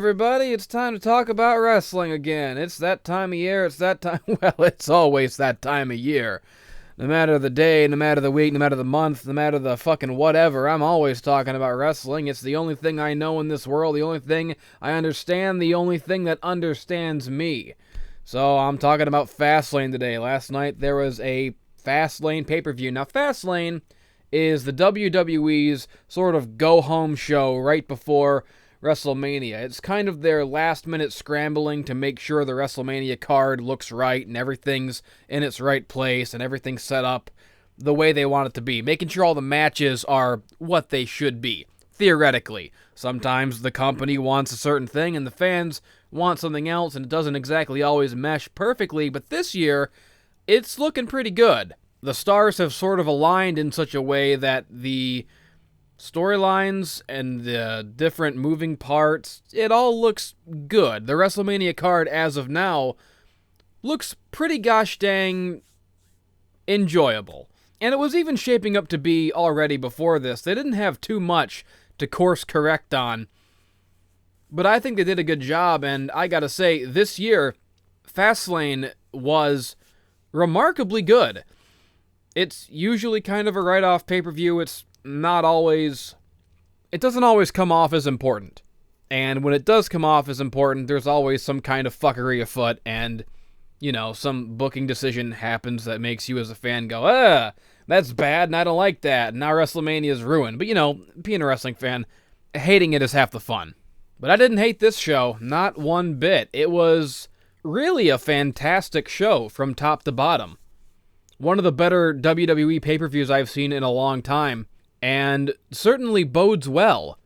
everybody. It's time to talk about wrestling again. It's that time of year. Well, it's always that time of year. No matter the day, no matter the week, no matter the month, no matter the fucking whatever, I'm always talking about wrestling. It's the only thing I know in this world, the only thing I understand, the only thing that understands me. So I'm talking about Fastlane today. Last night there was a Fastlane pay-per-view. Now, Fastlane is the WWE's sort of go-home show right before WrestleMania. It's kind of their last-minute scrambling to make sure the WrestleMania card looks right and everything's in its right place and everything's set up the way they want it to be. Making sure all the matches are what they should be, theoretically. Sometimes the company wants a certain thing and the fans want something else, and it doesn't exactly always mesh perfectly, but this year, it's looking pretty good. The stars have sort of aligned in such a way that the storylines and the different moving parts, it all looks good. The WrestleMania card, as of now, looks pretty gosh dang enjoyable. And it was even shaping up to be already before this. They didn't have too much to course correct on, but I think they did a good job, and I gotta say, this year, Fastlane was remarkably good. It's usually kind of a write-off pay-per-view. It doesn't always come off as important. And when it does come off as important, there's always some kind of fuckery afoot, and, some booking decision happens that makes you as a fan go, that's bad, and I don't like that, and now WrestleMania is ruined. But, being a wrestling fan, hating it is half the fun. But I didn't hate this show, not one bit. It was really a fantastic show from top to bottom. One of the better WWE pay-per-views I've seen in a long time, and certainly bodes well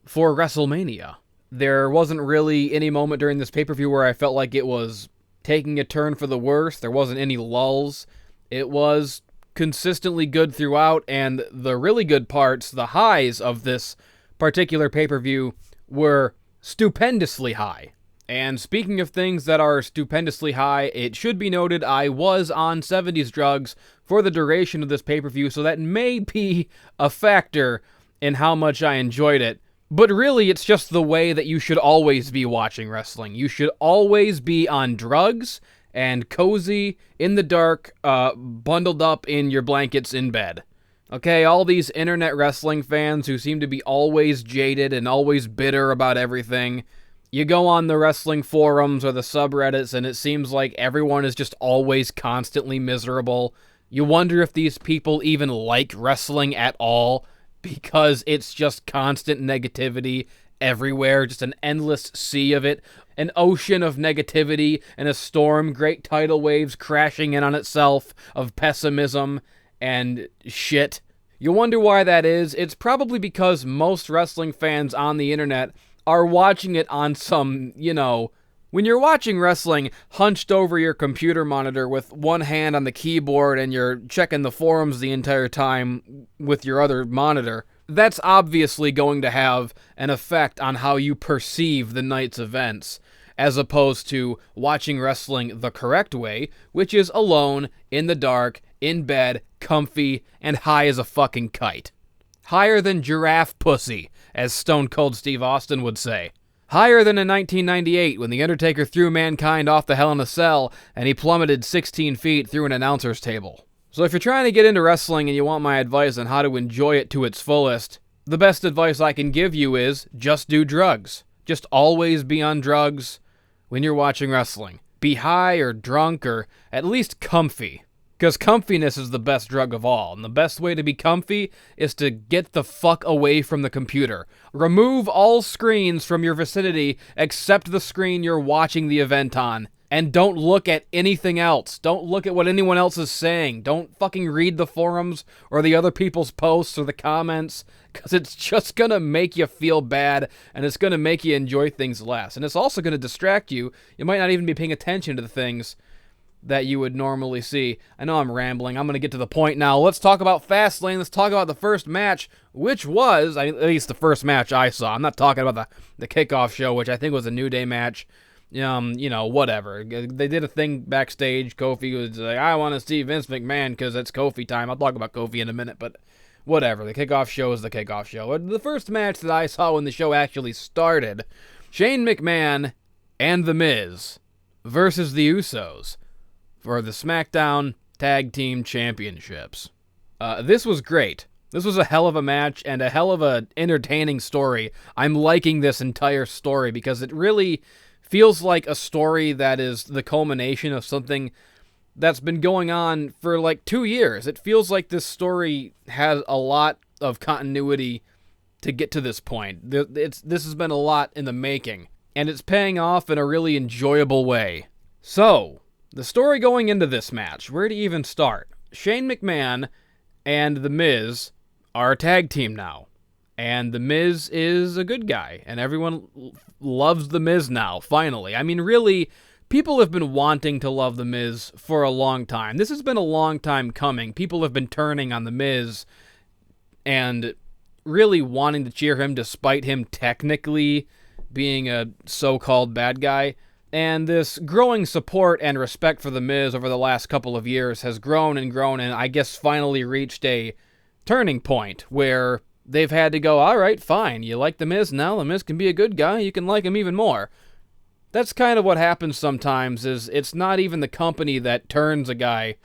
for WrestleMania. There wasn't really any moment during this pay-per-view where I felt like it was taking a turn for the worse. There wasn't any lulls. It was consistently good throughout, and the really good parts, the highs of this particular pay-per-view, were stupendously high. And speaking of things that are stupendously high, it should be noted I was on 70s drugs for the duration of this pay-per-view, so that may be a factor in how much I enjoyed it. But really, it's just the way that you should always be watching wrestling. You should always be on drugs and cozy, in the dark, bundled up in your blankets in bed. Okay, all these internet wrestling fans who seem to be always jaded and always bitter about everything. You go on the wrestling forums or the subreddits, and it seems like everyone is just always constantly miserable. You wonder if these people even like wrestling at all, because it's just constant negativity everywhere, just an endless sea of it, an ocean of negativity and a storm, great tidal waves crashing in on itself of pessimism and shit. You wonder why that is? It's probably because most wrestling fans on the internet are watching it on some, when you're watching wrestling hunched over your computer monitor with one hand on the keyboard and you're checking the forums the entire time with your other monitor, that's obviously going to have an effect on how you perceive the night's events, as opposed to watching wrestling the correct way, which is alone, in the dark, in bed, comfy, and high as a fucking kite. Higher than giraffe pussy, as Stone Cold Steve Austin would say. Higher than in 1998 when The Undertaker threw Mankind off the Hell in a Cell and he plummeted 16 feet through an announcer's table. So if you're trying to get into wrestling and you want my advice on how to enjoy it to its fullest, the best advice I can give you is just do drugs. Just always be on drugs when you're watching wrestling. Be high or drunk or at least comfy. Because comfiness is the best drug of all, and the best way to be comfy is to get the fuck away from the computer. Remove all screens from your vicinity except the screen you're watching the event on. And don't look at anything else. Don't look at what anyone else is saying. Don't fucking read the forums or the other people's posts or the comments, because it's just going to make you feel bad, and it's going to make you enjoy things less. And it's also going to distract you. You might not even be paying attention to the things that you would normally see. I know I'm rambling. I'm going to get to the point now. Let's talk about Fastlane. Let's talk about the first match, which was, at least the first match I saw. I'm not talking about the kickoff show, which I think was a New Day match. Whatever. They did a thing backstage. Kofi was like, I want to see Vince McMahon because it's Kofi time. I'll talk about Kofi in a minute, but whatever. The kickoff show is the kickoff show. The first match that I saw when the show actually started Shane McMahon and The Miz versus the Usos for the SmackDown Tag Team Championships. This was great. This was a hell of a match and a hell of a entertaining story. I'm liking this entire story because it really feels like a story that is the culmination of something that's been going on for like 2 years. It feels like this story has a lot of continuity to get to this point. This has been a lot in the making, and it's paying off in a really enjoyable way. So, the story going into this match, where to even start? Shane McMahon and The Miz are a tag team now, and The Miz is a good guy, and everyone loves The Miz now, finally. I mean, really, people have been wanting to love The Miz for a long time. This has been a long time coming. People have been turning on The Miz and really wanting to cheer him despite him technically being a so-called bad guy. And this growing support and respect for The Miz over the last couple of years has grown and grown, and I guess finally reached a turning point where they've had to go, all right, fine, you like The Miz now, The Miz can be a good guy, you can like him even more. That's kind of what happens sometimes, is it's not even the company that turns a guy,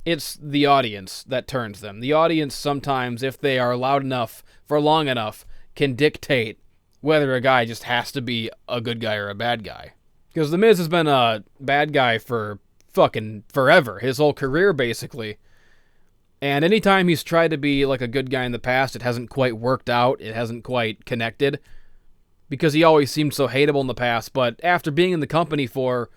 it's the audience that turns them. The audience sometimes, if they are loud enough for long enough, can dictate whether a guy just has to be a good guy or a bad guy. Because The Miz has been a bad guy for fucking forever, his whole career basically. And anytime he's tried to be like a good guy in the past, it hasn't quite worked out, it hasn't quite connected, because he always seemed so hateable in the past. But after being in the company for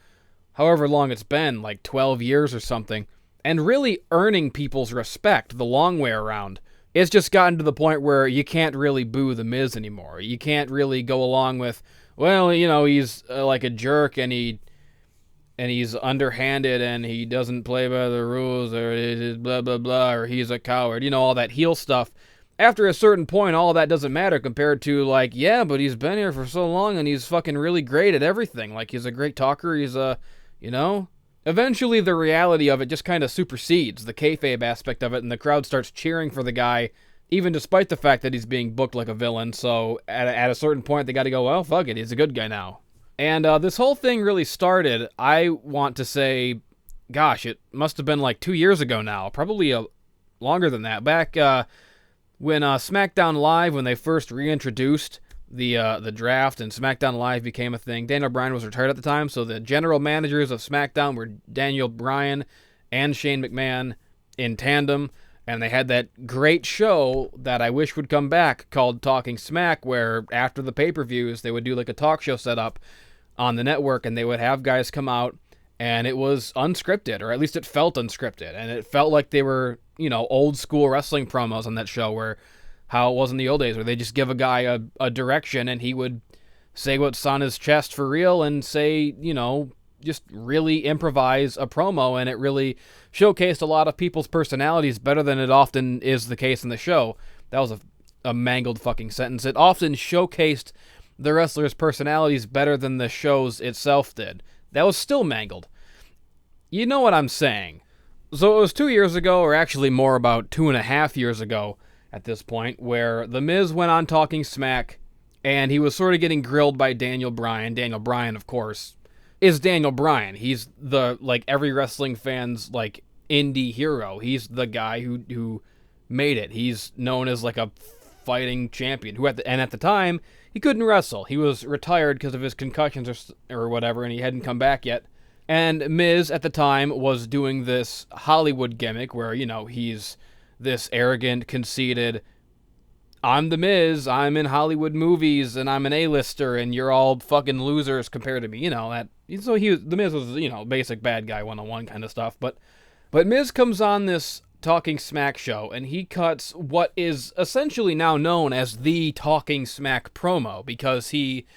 however long it's been, like 12 years or something, and really earning people's respect the long way around, it's just gotten to the point where you can't really boo The Miz anymore. You can't really go along with, well, you know, he's like a jerk and he's underhanded and he doesn't play by the rules, or blah, blah, blah, or he's a coward. You know, all that heel stuff. After a certain point, all that doesn't matter compared to, like, yeah, but he's been here for so long and he's fucking really great at everything. Like, he's a great talker, he's a, you know? Eventually, the reality of it just kind of supersedes the kayfabe aspect of it, and the crowd starts cheering for the guy, even despite the fact that he's being booked like a villain. So, at a certain point, they got to go, well, fuck it, he's a good guy now. And this whole thing really started, I want to say, gosh, it must have been like 2 years ago now, probably longer than that. Back when SmackDown Live, when they first reintroduced the draft and SmackDown Live became a thing, Daniel Bryan was retired at the time, so the general managers of SmackDown were Daniel Bryan and Shane McMahon in tandem. And they had that great show that I wish would come back called Talking Smack, where after the pay-per-views, they would do like a talk show setup on the network, and they would have guys come out, and it was unscripted, or at least it felt unscripted, and it felt like they were, you know, old school wrestling promos on that show, where how it was in the old days, where they just give a guy a direction, and he would say what's on his chest for real, and say, you know, just really improvise a promo, and it really showcased a lot of people's personalities better than it often is the case in the show. That was a mangled fucking sentence. It often showcased the wrestlers' personalities better than the shows itself did. That was still mangled. You know what I'm saying. So it was 2 years ago, or actually more, about 2.5 years ago at this point, where The Miz went on Talking Smack, and he was sort of getting grilled by Daniel Bryan. Daniel Bryan, of course, is Daniel Bryan. He's the, like, every wrestling fan's, like, indie hero. He's the guy who made it. He's known as, like, a fighting champion, who at the time, he couldn't wrestle. He was retired because of his concussions or whatever, and he hadn't come back yet. And Miz, at the time, was doing this Hollywood gimmick where, you know, he's this arrogant, conceited, I'm The Miz, I'm in Hollywood movies, and I'm an A-lister, and you're all fucking losers compared to me, you know, that. So The Miz was, you know, basic bad guy 101 kind of stuff, but Miz comes on this Talking Smack show, and he cuts what is essentially now known as the Talking Smack promo, because he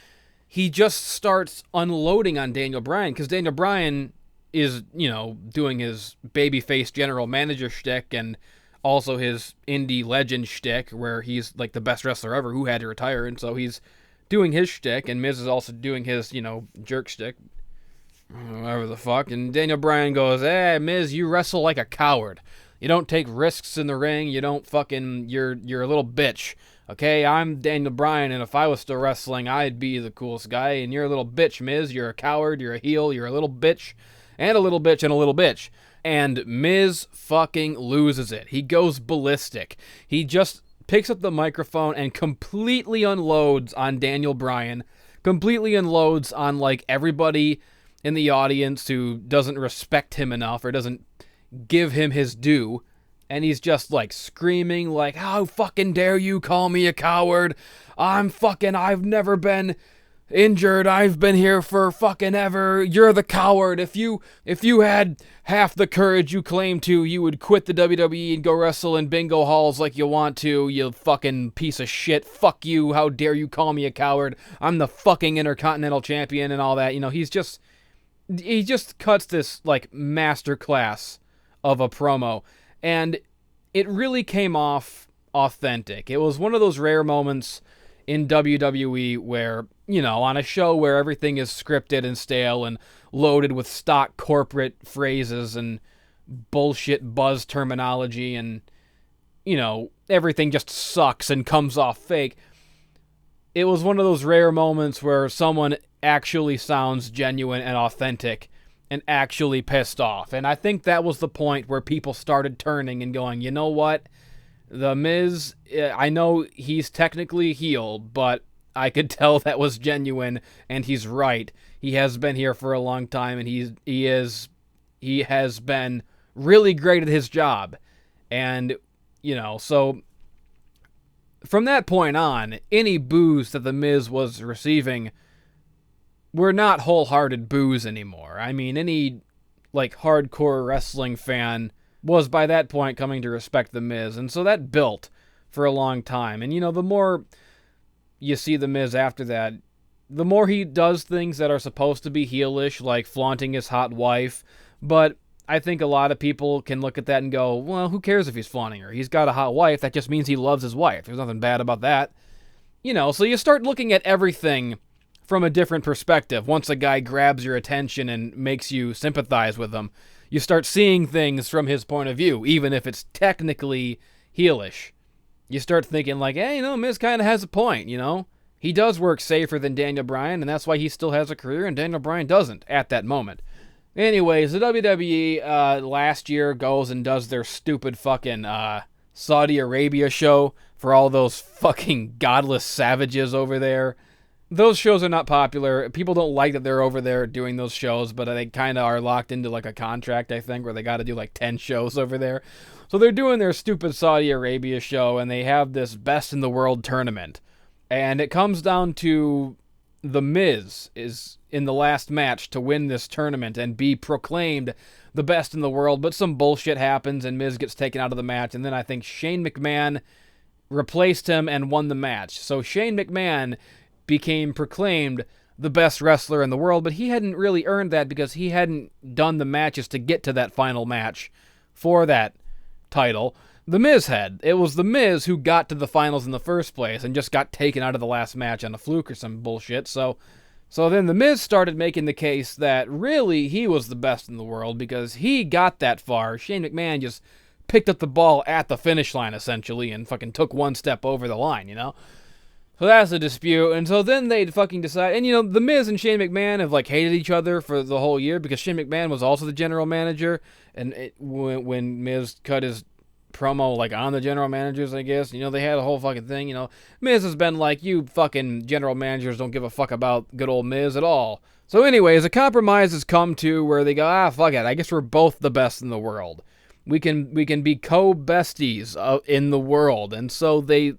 just starts unloading on Daniel Bryan, because Daniel Bryan is, you know, doing his babyface general manager shtick, and also his indie legend shtick, where he's like the best wrestler ever who had to retire, and so he's doing his shtick, and Miz is also doing his, you know, jerk shtick, whatever the fuck, and Daniel Bryan goes, hey, Miz, you wrestle like a coward. You don't take risks in the ring. You don't fucking, you're a little bitch. Okay, I'm Daniel Bryan, and if I was still wrestling, I'd be the coolest guy, and you're a little bitch, Miz. You're a coward, you're a heel, you're a little bitch, and a little bitch, and a little bitch. And Miz fucking loses it. He goes ballistic. He just picks up the microphone and completely unloads on Daniel Bryan, completely unloads on, like, everybody in the audience who doesn't respect him enough or doesn't give him his due. And he's just, like, screaming, like, how fucking dare you call me a coward? I've never been injured. I've been here for fucking ever. You're the coward. If you had half the courage you claim to, you would quit the WWE and go wrestle in bingo halls like you want to, you fucking piece of shit. Fuck you. How dare you call me a coward? I'm the fucking Intercontinental Champion and all that. You know, he just cuts this, like, masterclass of a promo. And it really came off authentic. It was one of those rare moments in WWE where, you know, on a show where everything is scripted and stale and loaded with stock corporate phrases and bullshit buzz terminology and, you know, everything just sucks and comes off fake. It was one of those rare moments where someone actually sounds genuine and authentic and actually pissed off. And I think that was the point where people started turning and going, you know what? The Miz, I know he's technically heel, but I could tell that was genuine, and he's right. He has been here for a long time, and he has been really great at his job. And, you know, so from that point on, any boos that the Miz was receiving were not wholehearted boos anymore. I mean, any, like, hardcore wrestling fan was by that point coming to respect the Miz, and so that built for a long time. And, you know, the more you see the Miz after that, the more he does things that are supposed to be heelish, like flaunting his hot wife, but I think a lot of people can look at that and go, well, who cares if he's flaunting her? He's got a hot wife, that just means he loves his wife. There's nothing bad about that. You know, so you start looking at everything from a different perspective. Once a guy grabs your attention and makes you sympathize with him, you start seeing things from his point of view, even if it's technically heelish. You start thinking like, hey, you know, Miz kind of has a point, you know? He does work safer than Daniel Bryan, and that's why he still has a career, and Daniel Bryan doesn't at that moment. Anyways, the WWE last year goes and does their stupid fucking Saudi Arabia show for all those fucking godless savages over there. Those shows are not popular. People don't like that they're over there doing those shows, but they kind of are locked into like a contract, I think, where they got to do like 10 shows over there. So they're doing their stupid Saudi Arabia show, and they have this Best in the World tournament. And it comes down to The Miz is in the last match to win this tournament and be proclaimed the best in the world, but some bullshit happens and Miz gets taken out of the match, and then I think Shane McMahon replaced him and won the match. So Shane McMahon became proclaimed the best wrestler in the world, but he hadn't really earned that because he hadn't done the matches to get to that final match for that title. The Miz had. It was The Miz who got to the finals in the first place and just got taken out of the last match on a fluke or some bullshit. So then The Miz started making the case that really he was the best in the world because he got that far. Shane McMahon just picked up the ball at the finish line, essentially, and fucking took one step over the line, you know? So that's a dispute, and so then they fucking decide, and you know, The Miz and Shane McMahon have like hated each other for the whole year because Shane McMahon was also the general manager, and when Miz cut his promo like on the general managers, I guess, you know, they had a whole fucking thing, you know, Miz has been like, you fucking general managers don't give a fuck about good old Miz at all. So anyways, a compromise has come to where they go, fuck it, I guess we're both the best in the world. We can be co-besties in the world, and so they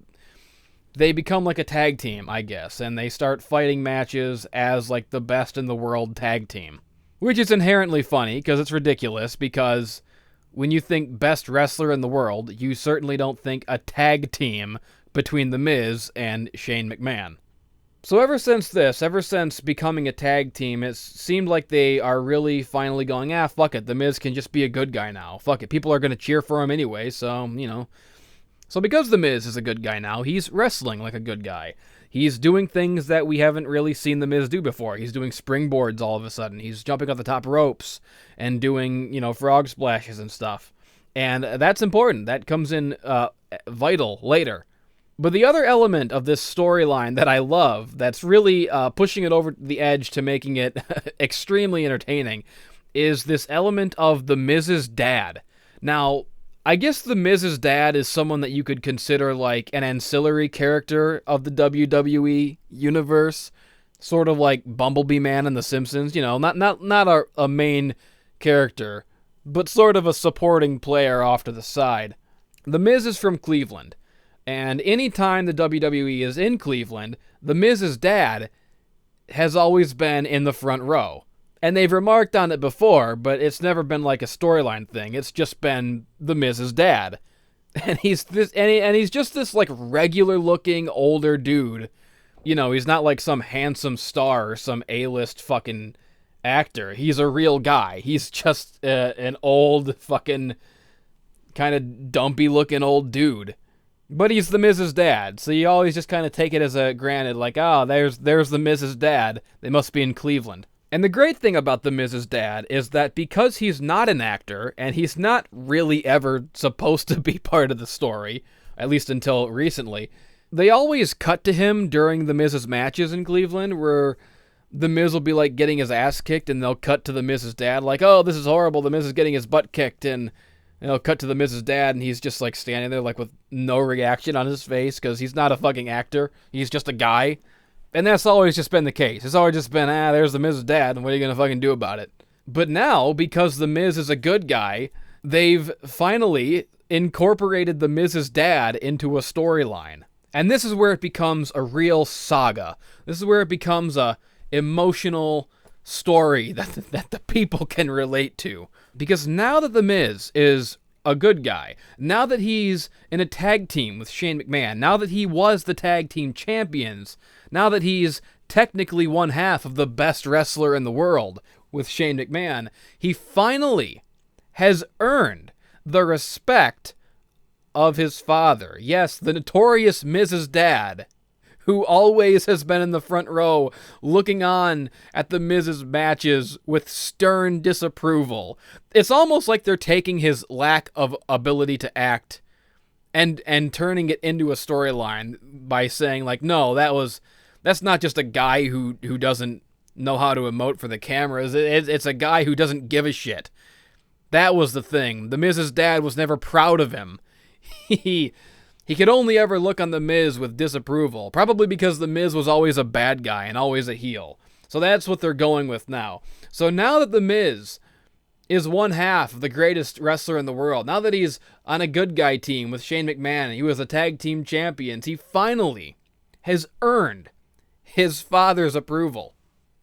become like a tag team, I guess, and they start fighting matches as like the best in the world tag team. Which is inherently funny, because it's ridiculous, because when you think best wrestler in the world, you certainly don't think a tag team between The Miz and Shane McMahon. So ever since becoming a tag team, it seemed like they are really finally going, fuck it, The Miz can just be a good guy now. Fuck it, people are going to cheer for him anyway, so, you know. So because The Miz is a good guy now, he's wrestling like a good guy. He's doing things that we haven't really seen The Miz do before. He's doing springboards all of a sudden. He's jumping off the top ropes and doing, you know, frog splashes and stuff. And that's important. That comes in vital later. But the other element of this storyline that I love, that's really pushing it over the edge to making it extremely entertaining, is this element of the Miz's dad. Now, I guess the Miz's dad is someone that you could consider like an ancillary character of the WWE universe, sort of like Bumblebee Man in The Simpsons. You know, not a main character, but sort of a supporting player off to the side. The Miz is from Cleveland. And anytime the WWE is in Cleveland, the Miz's dad has always been in the front row. And they've remarked on it before, but it's never been like a storyline thing. It's just been the Miz's dad. And he's just this like regular looking older dude. You know, he's not like some handsome star or some A-list fucking actor. He's a real guy. He's just an old fucking kind of dumpy looking old dude. But he's the Miz's dad, so you always just kind of take it as a granted, like, oh, there's the Miz's dad. They must be in Cleveland. And the great thing about the Miz's dad is that because he's not an actor, and he's not really ever supposed to be part of the story, at least until recently, they always cut to him during the Miz's matches in Cleveland, where the Miz will be, like, getting his ass kicked, and they'll cut to the Miz's dad, like, oh, this is horrible, the Miz is getting his butt kicked, and they'll cut to the Miz's dad, and he's just, like, standing there, like, with no reaction on his face, because he's not a fucking actor. He's just a guy. And that's always just been the case. It's always just been, there's the Miz's dad, and what are you gonna fucking do about it? But now, because the Miz is a good guy, they've finally incorporated the Miz's dad into a storyline. And this is where it becomes a real saga. This is where it becomes a emotional story that the people can relate to. Because now that the Miz is a good guy, now that he's in a tag team with Shane McMahon, now that he was the tag team champions, now that he's technically one half of the best wrestler in the world with Shane McMahon, he finally has earned the respect of his father. Yes, the notorious Miz's dad, who always has been in the front row looking on at the Miz's matches with stern disapproval. It's almost like they're taking his lack of ability to act and turning it into a storyline by saying, like, no, that's not just a guy who doesn't know how to emote for the cameras. It's a guy who doesn't give a shit. That was the thing. The Miz's dad was never proud of him. He could only ever look on The Miz with disapproval, probably because The Miz was always a bad guy and always a heel. So that's what they're going with now. So now that The Miz is one half of the greatest wrestler in the world, now that he's on a good guy team with Shane McMahon, and he was a tag team champion, he finally has earned his father's approval.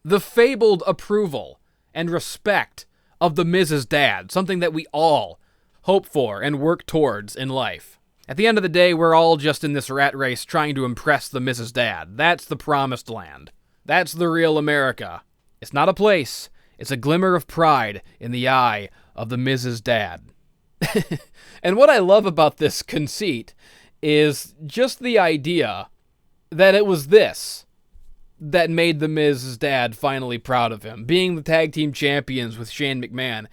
The fabled approval and respect of The Miz's dad, something that we all hope for and work towards in life. At the end of the day, we're all just in this rat race trying to impress the Miz's dad. That's the promised land. That's the real America. It's not a place. It's a glimmer of pride in the eye of the Miz's dad. And what I love about this conceit is just the idea that it was this that made the Miz's dad finally proud of him, being the tag team champions with Shane McMahon.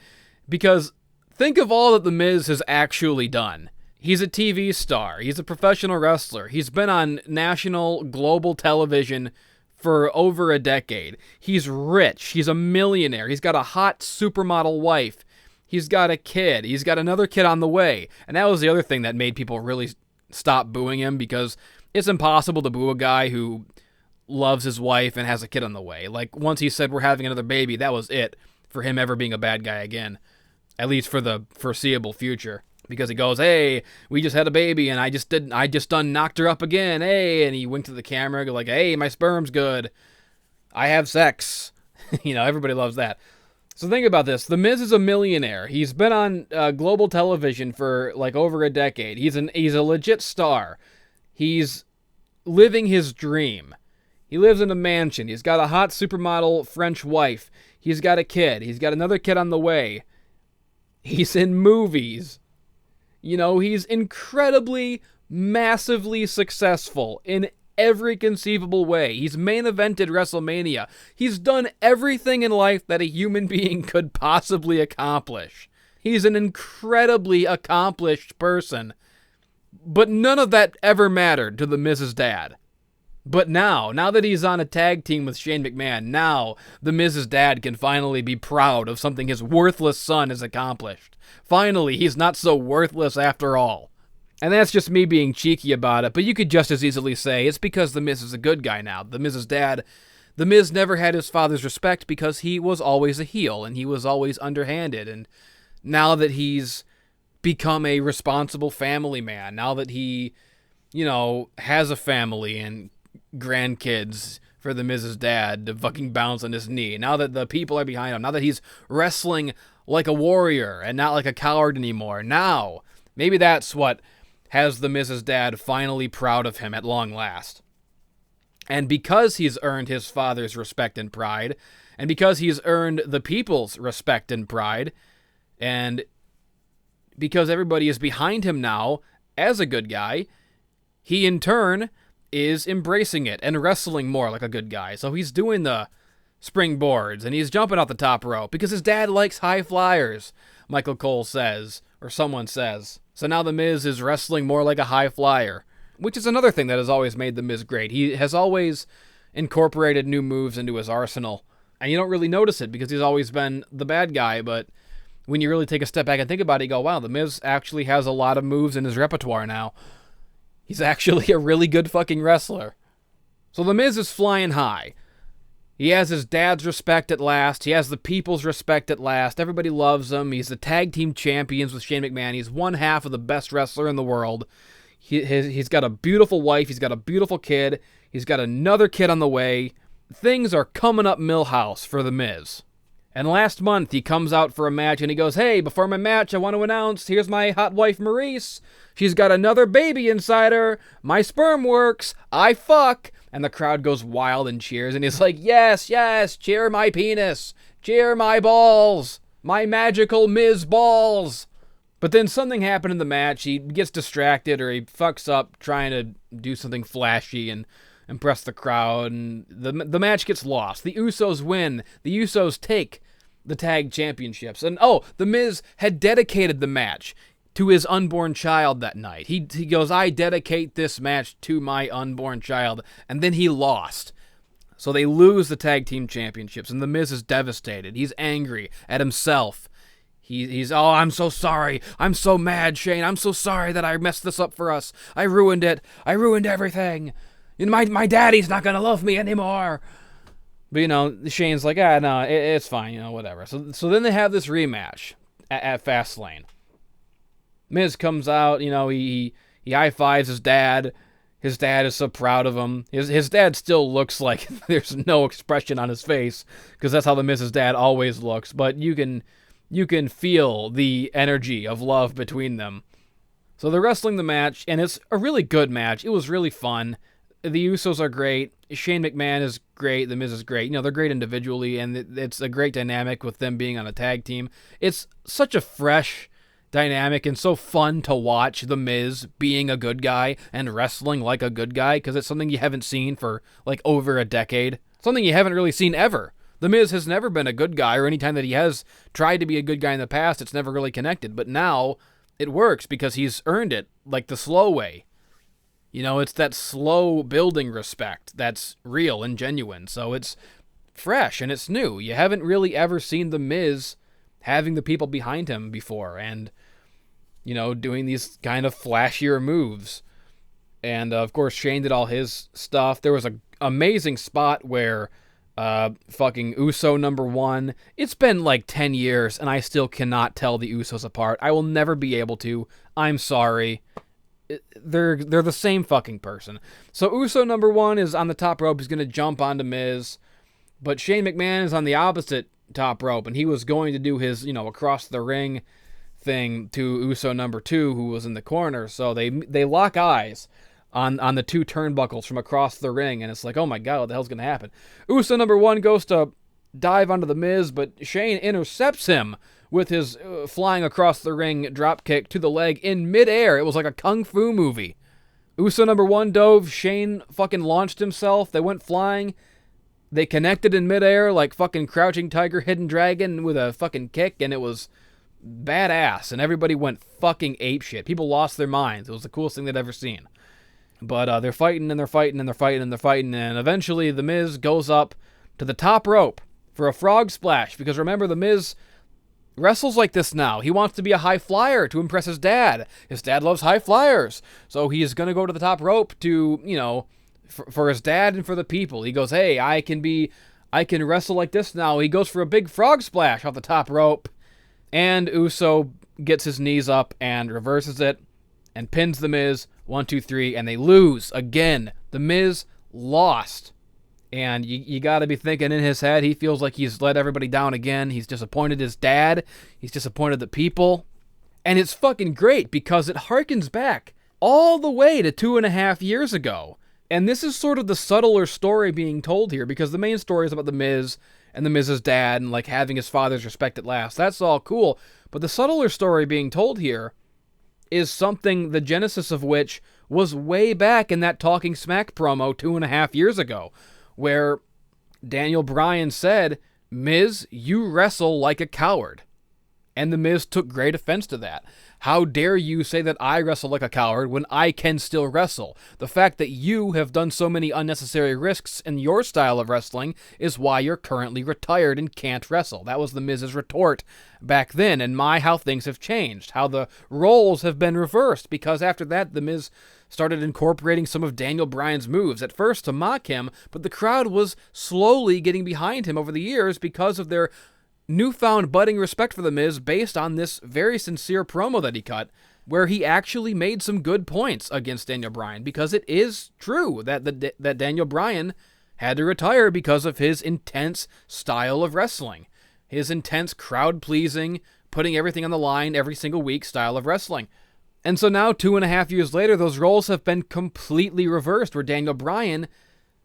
Because think of all that the Miz has actually done. He's a TV star. He's a professional wrestler. He's been on national, global television for over a decade. He's rich. He's a millionaire. He's got a hot supermodel wife. He's got a kid. He's got another kid on the way. And that was the other thing that made people really stop booing him, because it's impossible to boo a guy who loves his wife and has a kid on the way. Like, once he said we're having another baby, that was it for him ever being a bad guy again, at least for the foreseeable future. Because he goes, hey, we just had a baby, and I just done knocked her up again, hey, and he winked to the camera, like, hey, my sperm's good, I have sex. You know, everybody loves that. So think about this. The Miz is a millionaire. He's been on global television for, like, over a decade. He's a legit star. He's living his dream. He lives in a mansion. He's got a hot supermodel French wife. He's got a kid. He's got another kid on the way. He's in movies. You know, he's incredibly, massively successful in every conceivable way. He's main evented WrestleMania. He's done everything in life that a human being could possibly accomplish. He's an incredibly accomplished person. But none of that ever mattered to the Miz's dad. But now that he's on a tag team with Shane McMahon, now the Miz's dad can finally be proud of something his worthless son has accomplished. Finally, he's not so worthless after all. And that's just me being cheeky about it, but you could just as easily say it's because the Miz is a good guy now. The Miz's dad, the Miz never had his father's respect because he was always a heel and he was always underhanded. And now that he's become a responsible family man, now that he, has a family and grandkids for the Miz's dad to fucking bounce on his knee, now that the people are behind him, now that he's wrestling like a warrior and not like a coward anymore, now, maybe that's what has the Miz's dad finally proud of him at long last. And because he's earned his father's respect and pride, and because he's earned the people's respect and pride, and because everybody is behind him now as a good guy, he in turn is embracing it and wrestling more like a good guy. So he's doing the springboards and he's jumping off the top rope because his dad likes high flyers, Michael Cole says, or someone says. So now the Miz is wrestling more like a high flyer, which is another thing that has always made the Miz great. He has always incorporated new moves into his arsenal, and you don't really notice it because he's always been the bad guy, but when you really take a step back and think about it, you go, wow, the Miz actually has a lot of moves in his repertoire now. He's actually a really good fucking wrestler. So the Miz is flying high. He has his dad's respect at last. He has the people's respect at last. Everybody loves him. He's the tag team champions with Shane McMahon. He's one half of the best wrestler in the world. He's got a beautiful wife. He's got a beautiful kid. He's got another kid on the way. Things are coming up Millhouse for the Miz. And last month, he comes out for a match and he goes, hey, before my match, I want to announce, here's my hot wife, Maurice. She's got another baby inside her. My sperm works. I fuck. And the crowd goes wild and cheers. And he's like, yes, yes, cheer my penis. Cheer my balls. My magical Miz balls. But then something happened in the match. He gets distracted or he fucks up trying to do something flashy and impress the crowd. And the match gets lost. The Usos win. The Usos take the tag championships. And the Miz had dedicated the match to his unborn child that night. He goes, I dedicate this match to my unborn child. And then he lost. So they lose the tag team championships. And the Miz is devastated. He's angry at himself. He's I'm so sorry. I'm so mad, Shane. I'm so sorry that I messed this up for us. I ruined it. I ruined everything. And my daddy's not going to love me anymore. But, Shane's like, no, it's fine, whatever. So then they have this rematch at Fastlane. Miz comes out, he high-fives his dad. His dad is so proud of him. His dad still looks like there's no expression on his face, because that's how the Miz's dad always looks. But you can feel the energy of love between them. So they're wrestling the match, and it's a really good match. It was really fun. The Usos are great. Shane McMahon is great. The Miz is great. They're great individually, and it's a great dynamic with them being on a tag team. It's such a fresh dynamic and so fun to watch the Miz being a good guy and wrestling like a good guy, because it's something you haven't seen for like over a decade. Something you haven't really seen ever. The Miz has never been a good guy, or any time that he has tried to be a good guy in the past, it's never really connected. But now it works because he's earned it like the slow way. It's that slow building respect that's real and genuine. So it's fresh and it's new. You haven't really ever seen the Miz having the people behind him before and, doing these kind of flashier moves. And, of course, Shane did all his stuff. There was an amazing spot where fucking Uso number 1. It's been like 10 years, and I still cannot tell the Usos apart. I will never be able to. I'm sorry. They're the same fucking person. So Uso number 1 is on the top rope. He's going to jump onto Miz. But Shane McMahon is on the opposite top rope, and he was going to do his, across the ring thing to Uso number 2, who was in the corner. So they lock eyes on the two turnbuckles from across the ring, and it's like, oh my god, what the hell's going to happen? Uso number 1 goes to dive onto the Miz, but Shane intercepts him with his flying across the ring drop kick to the leg in midair. It was like a kung fu movie. Uso number 1 dove, Shane fucking launched himself, they went flying, they connected in midair like fucking Crouching Tiger, Hidden Dragon with a fucking kick, and it was badass, and everybody went fucking apeshit. People lost their minds. It was the coolest thing they'd ever seen. But they're fighting, and they're fighting, and they're fighting, and they're fighting, and eventually The Miz goes up to the top rope for a frog splash, because remember, The Miz wrestles like this now. He wants to be a high flyer to impress his dad. His dad loves high flyers, so he's going to go to the top rope to, you know, for his dad and for the people. He goes, hey, I can wrestle like this now. He goes for a big frog splash off the top rope, and Uso gets his knees up and reverses it and pins The Miz. 1, 2, 3, and they lose again. The Miz lost. And you got to be thinking in his head, he feels like he's let everybody down again. He's disappointed his dad. He's disappointed the people. And it's fucking great because it harkens back all the way to 2.5 years ago. And this is sort of the subtler story being told here, because the main story is about The Miz and The Miz's dad and like having his father's respect at last. That's all cool. But the subtler story being told here is something the genesis of which was way back in that Talking Smack promo 2.5 years ago, where Daniel Bryan said, Miz, you wrestle like a coward. And The Miz took great offense to that. How dare you say that I wrestle like a coward when I can still wrestle? The fact that you have done so many unnecessary risks in your style of wrestling is why you're currently retired and can't wrestle. That was The Miz's retort back then, and how things have changed, how the roles have been reversed, because after that, The Miz started incorporating some of Daniel Bryan's moves, at first to mock him, but the crowd was slowly getting behind him over the years because of their newfound budding respect for The Miz based on this very sincere promo that he cut, where he actually made some good points against Daniel Bryan, because it is true that Daniel Bryan had to retire because of his intense style of wrestling, his intense crowd-pleasing, putting everything on the line every single week style of wrestling. And so now, 2.5 years later, those roles have been completely reversed, where Daniel Bryan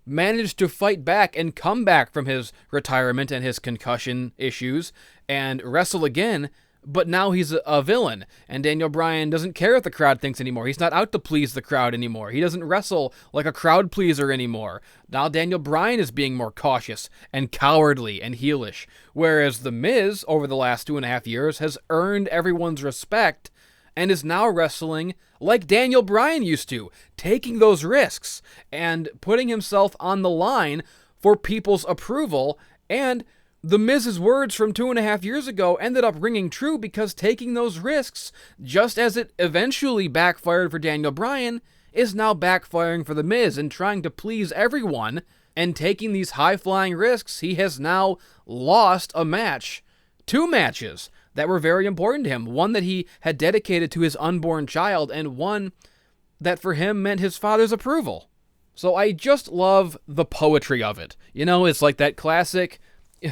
managed to fight back and come back from his retirement and his concussion issues and wrestle again, but now he's a villain, and Daniel Bryan doesn't care what the crowd thinks anymore. He's not out to please the crowd anymore. He doesn't wrestle like a crowd pleaser anymore. Now Daniel Bryan is being more cautious and cowardly and heelish, whereas The Miz, over the last 2.5 years, has earned everyone's respect and is now wrestling like Daniel Bryan used to, taking those risks and putting himself on the line for people's approval. And The Miz's words from 2.5 years ago ended up ringing true, because taking those risks, just as it eventually backfired for Daniel Bryan, is now backfiring for The Miz, and trying to please everyone and taking these high-flying risks, he has now lost a match, 2 matches, that were very important to him. One that he had dedicated to his unborn child, and one that for him meant his father's approval. So I just love the poetry of it. You know, it's like that classic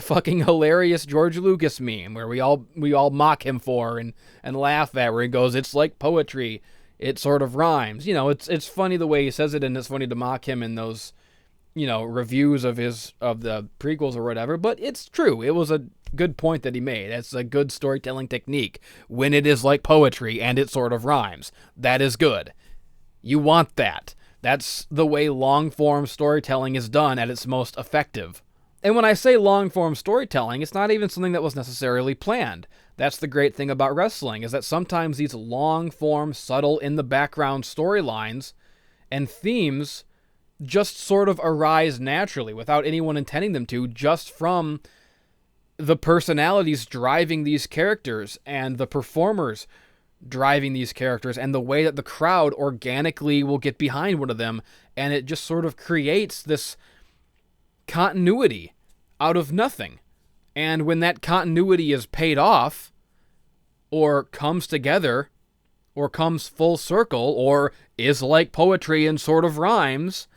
fucking hilarious George Lucas meme where we all mock him for and laugh at, where he goes, it's like poetry. It sort of rhymes. You know, it's funny the way he says it, and it's funny to mock him in those, you know, reviews of the prequels or whatever, but it's true. It was a good point that he made. It's a good storytelling technique when it is like poetry and it sort of rhymes. That is good. You want that. That's the way long-form storytelling is done at its most effective. And when I say long-form storytelling, it's not even something that was necessarily planned. That's the great thing about wrestling, is that sometimes these long-form, subtle, in-the-background storylines and themes just sort of arise naturally without anyone intending them to, just from the personalities driving these characters and the performers driving these characters and the way that the crowd organically will get behind one of them, and it just sort of creates this continuity out of nothing. And when that continuity is paid off, or comes together, or comes full circle, or is like poetry and sort of rhymes,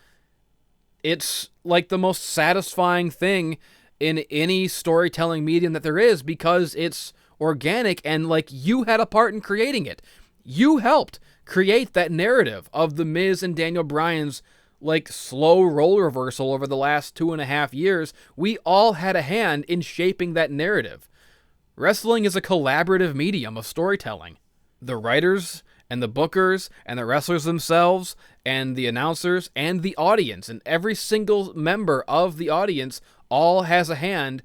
it's like the most satisfying thing in any storytelling medium that there is, because it's organic and like you had a part in creating it. You helped create that narrative of The Miz and Daniel Bryan's like slow role reversal over the last 2.5 years. We all had a hand in shaping that narrative. Wrestling is a collaborative medium of storytelling. The writers and the bookers and the wrestlers themselves and the announcers and the audience and every single member of the audience all has a hand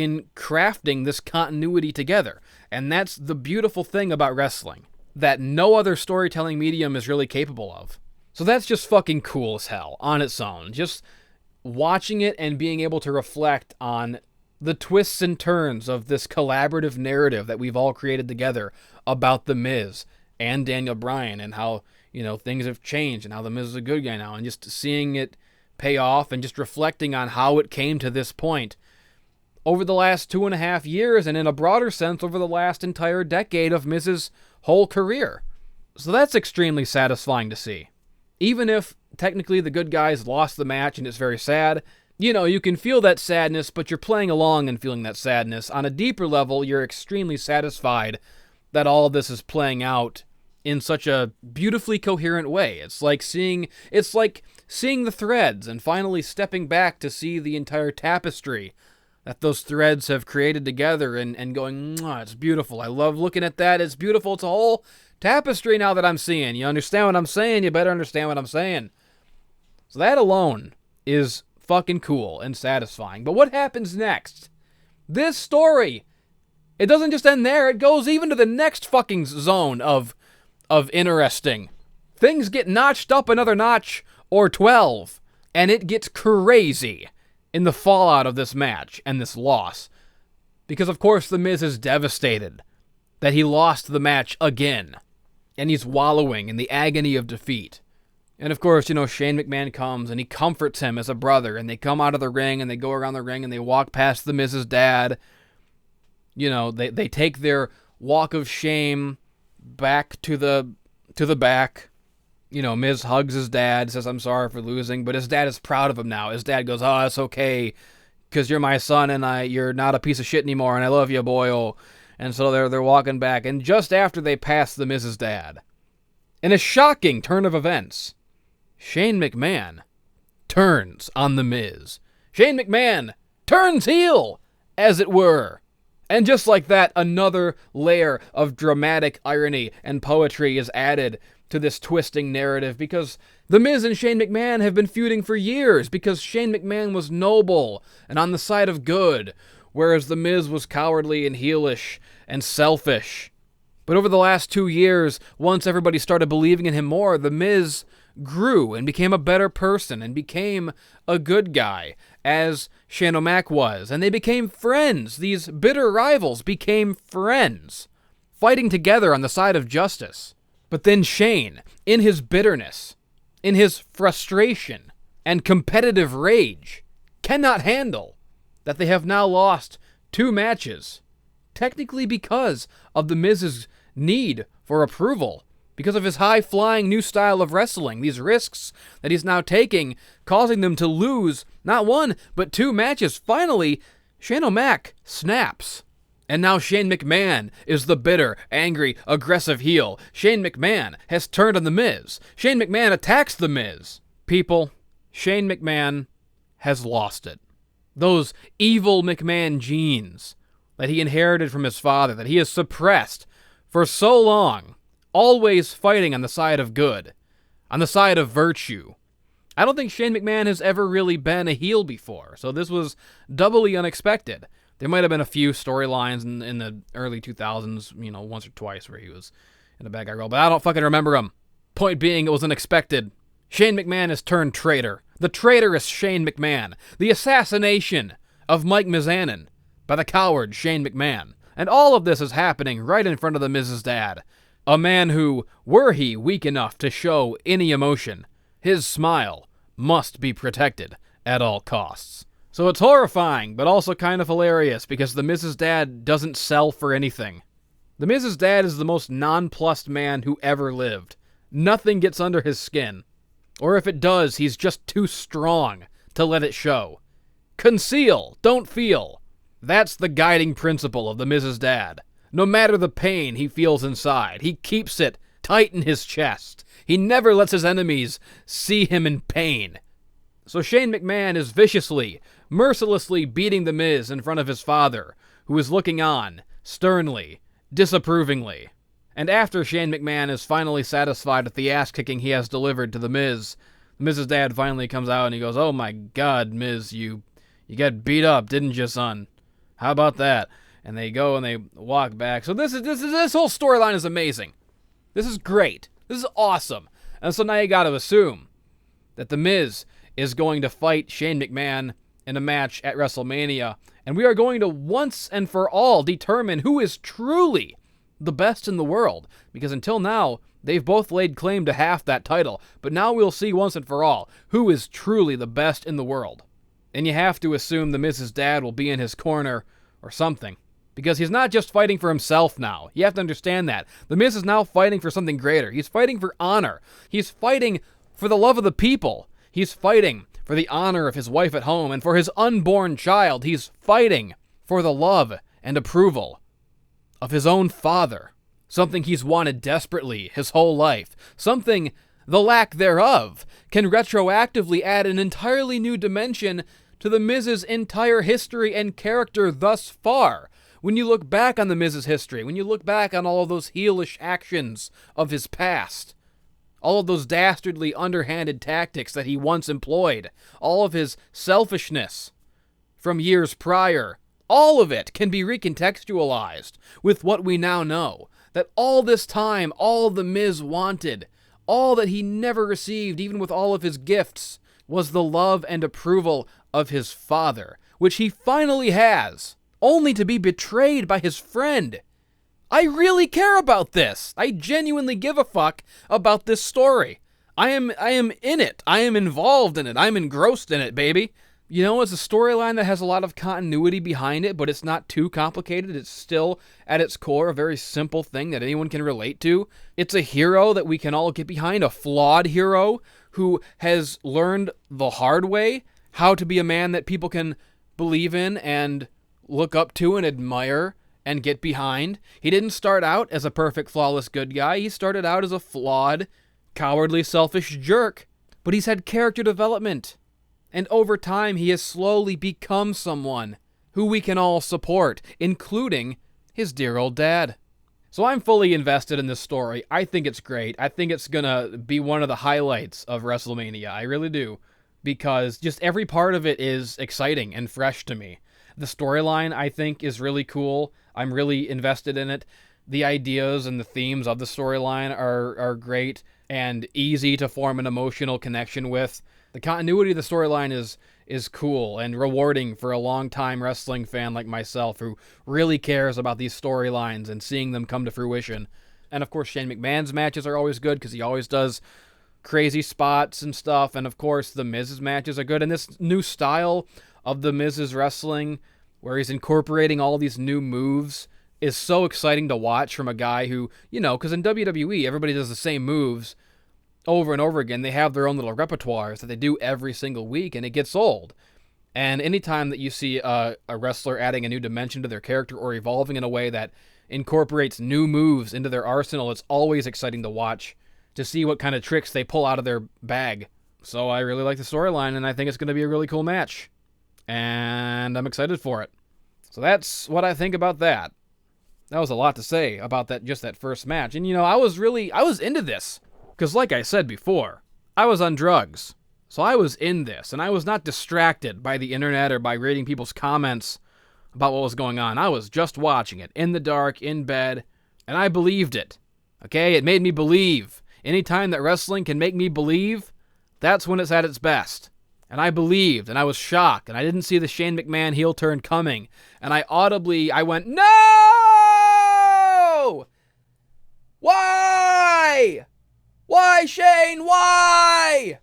in crafting this continuity together. And that's the beautiful thing about wrestling, that no other storytelling medium is really capable of. So that's just fucking cool as hell on its own. Just watching it and being able to reflect on the twists and turns of this collaborative narrative that we've all created together about The Miz and Daniel Bryan, and how, things have changed and how The Miz is a good guy now, and just seeing it pay off and just reflecting on how it came to this point over the last 2.5 years, and in a broader sense over the last entire decade of Miz's whole career. So that's extremely satisfying to see. Even if technically the good guys lost the match and it's very sad, you can feel that sadness, but you're playing along and feeling that sadness. On a deeper level, you're extremely satisfied that all of this is playing out in such a beautifully coherent way. It's like seeing the threads and finally stepping back to see the entire tapestry that those threads have created together, and going, it's beautiful. I love looking at that. It's beautiful. It's a whole tapestry now that I'm seeing. You understand what I'm saying? You better understand what I'm saying. So that alone is fucking cool and satisfying. But what happens next? This story, it doesn't just end there. It goes even to the next fucking zone of interesting. Things get notched up another notch or 12, and it gets crazy in the fallout of this match and this loss. Because, of course, The Miz is devastated that he lost the match again, and he's wallowing in the agony of defeat. And, of course, Shane McMahon comes, and he comforts him as a brother, and they come out of the ring, and they go around the ring, and they walk past The Miz's dad. They take their walk of shame back to the back. Miz hugs his dad, says, I'm sorry for losing, but his dad is proud of him now. His dad goes, oh, it's okay, because you're my son, and you're not a piece of shit anymore, and I love you, boy. And so they're walking back, and just after they pass the Miz's dad, in a shocking turn of events, Shane McMahon turns on The Miz. Shane McMahon turns heel, as it were. And just like that, another layer of dramatic irony and poetry is added to this twisting narrative, because The Miz and Shane McMahon have been feuding for years, because Shane McMahon was noble and on the side of good, whereas The Miz was cowardly and heelish and selfish. But over the last 2 years, once everybody started believing in him more, The Miz grew and became a better person and became a good guy, as Shane O'Mac was, and they became friends. These bitter rivals became friends, fighting together on the side of justice. But then Shane, in his bitterness, in his frustration and competitive rage, cannot handle that they have now lost 2 matches, technically because of The Miz's need for approval, because of his high-flying new style of wrestling, these risks that he's now taking, causing them to lose not 1, but 2 matches. Finally, Shane O'Mac snaps. And now Shane McMahon is the bitter, angry, aggressive heel. Shane McMahon has turned on The Miz. Shane McMahon attacks The Miz. People, Shane McMahon has lost it. Those evil McMahon genes that he inherited from his father, that he has suppressed for so long, always fighting on the side of good, on the side of virtue. I don't think Shane McMahon has ever really been a heel before, so this was doubly unexpected. There might have been a few storylines in the early 2000s, once or twice where he was in a bad guy role, but I don't fucking remember him. Point being, it was unexpected. Shane McMahon has turned traitor. The traitorous Shane McMahon. The assassination of Mike Mizanin by the coward Shane McMahon. And all of this is happening right in front of The Miz's dad. A man who, were he weak enough to show any emotion, his smile must be protected at all costs. So it's horrifying, but also kind of hilarious, because The Miz's dad doesn't sell for anything. The Miz's dad is the most nonplussed man who ever lived. Nothing gets under his skin. Or if it does, he's just too strong to let it show. Conceal, don't feel. That's the guiding principle of The Miz's dad. No matter the pain he feels inside, he keeps it tight in his chest. He never lets his enemies see him in pain. So Shane McMahon is viciously, mercilessly beating The Miz in front of his father, who is looking on, sternly, disapprovingly. And after Shane McMahon is finally satisfied with the ass-kicking he has delivered to The Miz's dad finally comes out and he goes, "Oh my God, Miz, you got beat up, didn't you, son? How about that? And they go and they walk back. So this whole storyline is amazing. This is great. This is awesome. And so now you got to assume that The Miz is going to fight Shane McMahon in a match at WrestleMania. And we are going to once and for all determine who is truly the best in the world. Because until now, they've both laid claim to half that title. But now we'll see once and for all who is truly the best in the world. And you have to assume The Miz's dad will be in his corner or something. Because he's not just fighting for himself now. You have to understand that. The Miz is now fighting for something greater. He's fighting for honor. He's fighting for the love of the people. He's fighting for the honor of his wife at home and for his unborn child. He's fighting for the love and approval of his own father. Something he's wanted desperately his whole life. Something, the lack thereof, can retroactively add an entirely new dimension to The Miz's entire history and character thus far. When you look back on The Miz's history, when you look back on all of those heelish actions of his past, all of those dastardly underhanded tactics that he once employed, all of his selfishness from years prior, all of it can be recontextualized with what we now know. That all this time, all The Miz wanted, all that he never received, even with all of his gifts, was the love and approval of his father, which he finally has, only to be betrayed by his friend. I really care about this. I genuinely give a fuck about this story. I am in it. I am involved in it. I'm engrossed in it, baby. You know, it's a storyline that has a lot of continuity behind it, but it's not too complicated. It's still, at its core, a very simple thing that anyone can relate to. It's a hero that we can all get behind, a flawed hero who has learned the hard way how to be a man that people can believe in and look up to and admire and get behind. He didn't start out as a perfect, flawless good guy. He started out as a flawed, cowardly, selfish jerk. But he's had character development. And over time, he has slowly become someone who we can all support, including his dear old dad. So I'm fully invested in this story. I think it's great. I think it's gonna be one of the highlights of WrestleMania. I really do. Because just every part of it is exciting and fresh to me. The storyline, I think, is really cool. I'm really invested in it. The ideas and the themes of the storyline are great and easy to form an emotional connection with. The continuity of the storyline is cool and rewarding for a long-time wrestling fan like myself who really cares about these storylines and seeing them come to fruition. And of course, Shane McMahon's matches are always good because he always does crazy spots and stuff. And of course, The Miz's matches are good. And this new style of The Miz's wrestling, where he's incorporating all these new moves, is so exciting to watch from a guy who, you know, because in WWE, everybody does the same moves over and over again. They have their own little repertoires that they do every single week, and it gets old. And anytime that you see a wrestler adding a new dimension to their character or evolving in a way that incorporates new moves into their arsenal, it's always exciting to watch, to see what kind of tricks they pull out of their bag. So I really like the storyline, and I think it's going to be a really cool match. And I'm excited for it. So that's what I think about that. That was a lot to say about that, just that first match. And, you know, I was into this. Because like I said before, I was on drugs. So I was in this, and I was not distracted by the internet or by reading people's comments about what was going on. I was just watching it, in the dark, in bed, and I believed it. Okay? It made me believe. Anytime that wrestling can make me believe, that's when it's at its best. And I believed, and I was shocked, and I didn't see the Shane McMahon heel turn coming. And I went, no! Why? Why, Shane? Why?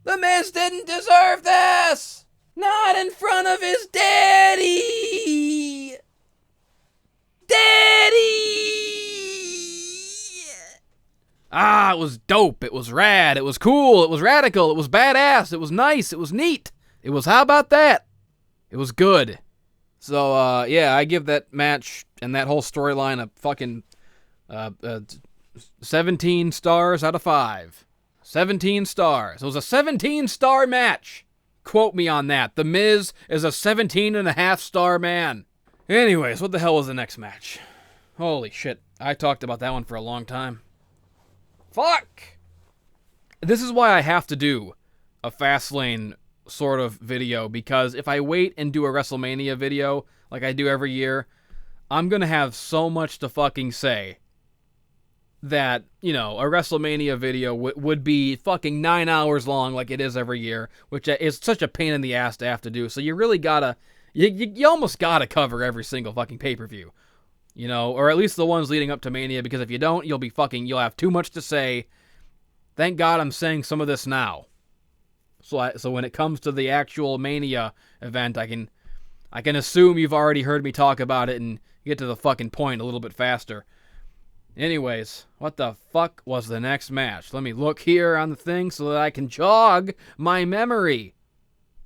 The Miz didn't deserve this! Not in front of his daddy! Daddy! Ah, it was dope. It was rad. It was cool. It was radical. It was badass. It was nice. It was neat. It was, how about that? It was good. So, yeah, I give that match and that whole storyline a fucking 17 stars out of 5. 17 stars. It was a 17-star match. Quote me on that. The Miz is a 17.5-star man. Anyways, what the hell was the next match? Holy shit. I talked about that one for a long time. Fuck! This is why I have to do a Fastlane sort of video, because if I wait and do a WrestleMania video like I do every year, I'm going to have so much to fucking say that, you know, a WrestleMania video would be fucking 9 hours long like it is every year, which is such a pain in the ass to have to do. So you really gotta, you almost gotta cover every single fucking pay-per-view, you know, or at least the ones leading up to Mania, because if you don't, you'll have too much to say. Thank God I'm saying some of this now. So when it comes to the actual Mania event, I can assume you've already heard me talk about it and get to the fucking point a little bit faster. Anyways, what the fuck was the next match? Let me look here on the thing so that I can jog my memory.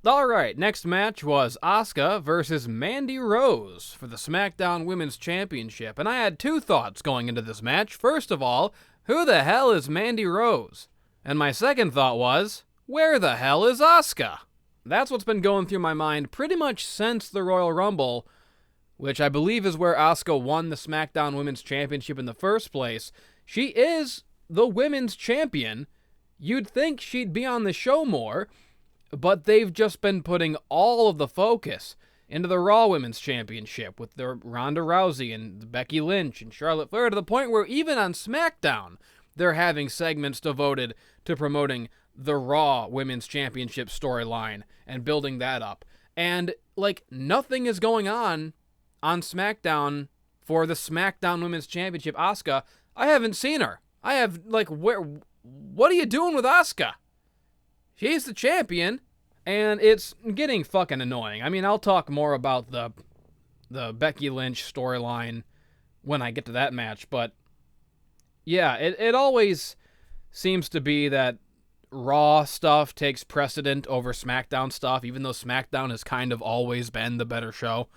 Alright, next match was Asuka versus Mandy Rose for the SmackDown Women's Championship. And I had two thoughts going into this match. First of all, who the hell is Mandy Rose? And my second thought was, where the hell is Asuka? That's what's been going through my mind pretty much since the Royal Rumble, which I believe is where Asuka won the SmackDown Women's Championship in the first place. She is the women's champion. You'd think she'd be on the show more, but they've just been putting all of the focus into the Raw Women's Championship with their Ronda Rousey and Becky Lynch and Charlotte Flair, to the point where even on SmackDown, they're having segments devoted to promoting the Raw Women's Championship storyline and building that up. And, like, nothing is going on SmackDown for the SmackDown Women's Championship. Asuka, I haven't seen her. What are you doing with Asuka? She's the champion, and it's getting fucking annoying. I mean, I'll talk more about the Becky Lynch storyline when I get to that match, but yeah, it always seems to be that Raw stuff takes precedent over SmackDown stuff, even though SmackDown has kind of always been the better show.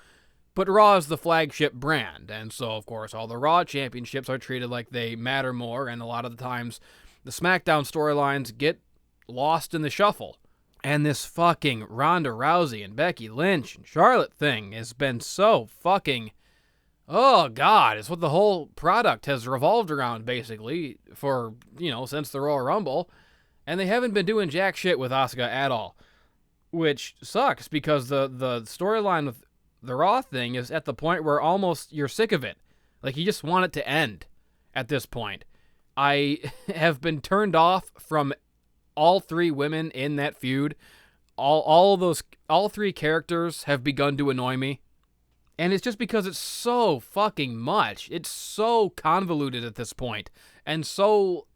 But Raw is the flagship brand, and so, of course, all the Raw championships are treated like they matter more, and a lot of the times, the SmackDown storylines get lost in the shuffle. And this fucking Ronda Rousey and Becky Lynch and Charlotte thing has been so fucking... Oh, God, it's what the whole product has revolved around, basically, for, you know, since the Royal Rumble. And they haven't been doing jack shit with Asuka at all. Which sucks, because the storyline with the Raw thing is at the point where almost you're sick of it. Like, you just want it to end at this point. I have been turned off from all three women in that feud. All three characters have begun to annoy me. And it's just because it's so fucking much. It's so convoluted at this point. And so,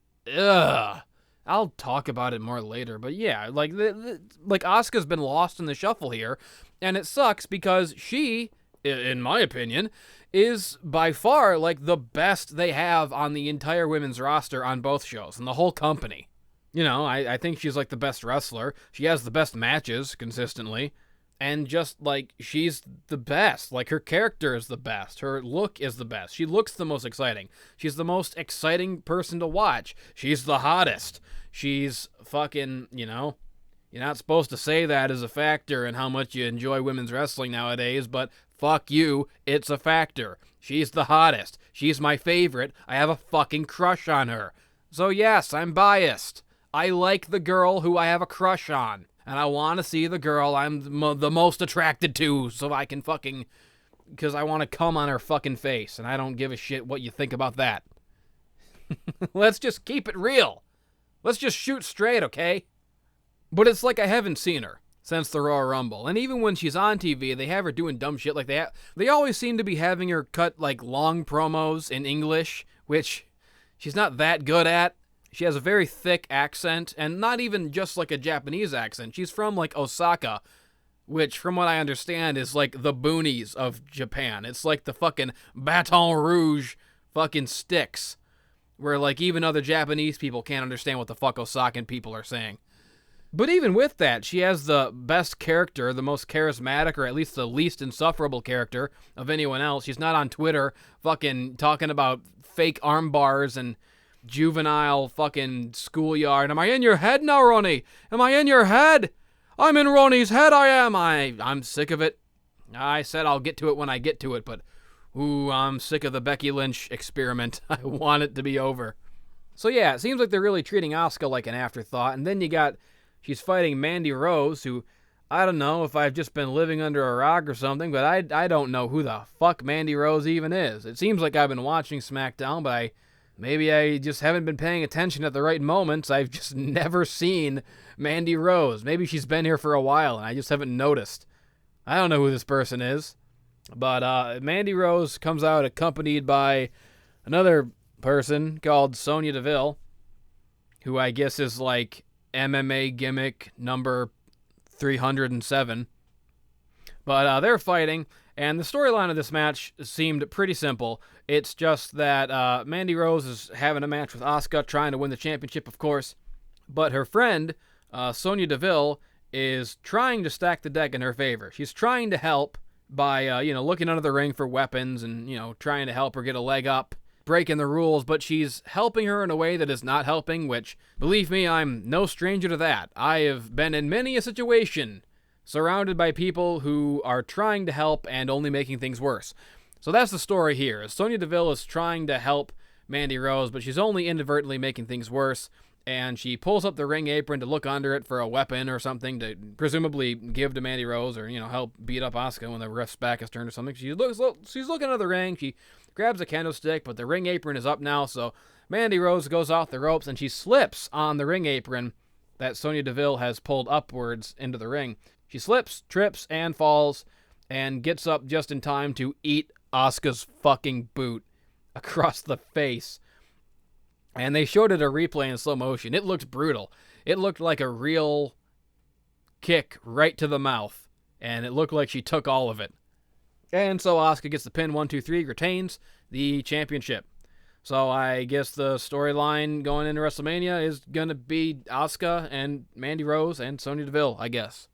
I'll talk about it more later, but yeah, like Asuka's been lost in the shuffle here, and it sucks because she, in my opinion, is by far like the best they have on the entire women's roster on both shows, and the whole company. You know, I think she's like the best wrestler. She has the best matches consistently, and just like she's the best. Like her character is the best. Her look is the best. She looks the most exciting. She's the most exciting person to watch. She's the hottest. She's fucking, you know, you're not supposed to say that as a factor in how much you enjoy women's wrestling nowadays, but fuck you, it's a factor. She's the hottest. She's my favorite. I have a fucking crush on her. So yes, I'm biased. I like the girl who I have a crush on. And I want to see the girl I'm the most attracted to, so I can fucking... Because I want to come on her fucking face, and I don't give a shit what you think about that. Let's just keep it real. Let's just shoot straight, okay? But it's like I haven't seen her since the Royal Rumble. And even when she's on TV, they have her doing dumb shit like that. They always seem to be having her cut, like, long promos in English, which she's not that good at. She has a very thick accent, and not even just like a Japanese accent. She's from, like, Osaka, which, from what I understand, is like the boonies of Japan. It's like the fucking Baton Rouge fucking sticks, where, like, even other Japanese people can't understand what the fuck Osakan people are saying. But even with that, she has the best character, the most charismatic, or at least the least insufferable character of anyone else. She's not on Twitter fucking talking about fake arm bars and juvenile fucking schoolyard. Am I in your head now, Ronnie? Am I in your head? I'm in Ronnie's head, I am. I'm sick of it. I said I'll get to it when I get to it, but ooh, I'm sick of the Becky Lynch experiment. I want it to be over. So yeah, it seems like they're really treating Asuka like an afterthought, and then she's fighting Mandy Rose, who I don't know if I've just been living under a rock or something, but I don't know who the fuck Mandy Rose even is. It seems like I've been watching SmackDown, but maybe I just haven't been paying attention at the right moments. I've just never seen Mandy Rose. Maybe she's been here for a while and I just haven't noticed. I don't know who this person is. But Mandy Rose comes out accompanied by another person called Sonya Deville, who I guess is like MMA gimmick number 307. But they're fighting, and the storyline of this match seemed pretty simple. It's just that Mandy Rose is having a match with Asuka, trying to win the championship, of course. But her friend, Sonya Deville, is trying to stack the deck in her favor. She's trying to help by, looking under the ring for weapons and, trying to help her get a leg up, breaking the rules, but she's helping her in a way that is not helping, which, believe me, I'm no stranger to that. I have been in many a situation surrounded by people who are trying to help and only making things worse. So that's the story here. Sonya Deville is trying to help Mandy Rose, but she's only inadvertently making things worse, and she pulls up the ring apron to look under it for a weapon or something to presumably give to Mandy Rose or, help beat up Asuka when the ref's back is turned or something. She's looking at the ring. She grabs a candlestick, but the ring apron is up now, so Mandy Rose goes off the ropes, and she slips on the ring apron that Sonya Deville has pulled upwards into the ring. She slips, trips, and falls, and gets up just in time to eat Asuka's fucking boot across the face. And they showed it a replay in slow motion. It looked brutal. It looked like a real kick right to the mouth, and it looked like she took all of it. And so Asuka gets the pin, 1-2-3, retains the championship. So I guess the storyline going into WrestleMania is going to be Asuka and Mandy Rose and Sonya Deville, I guess.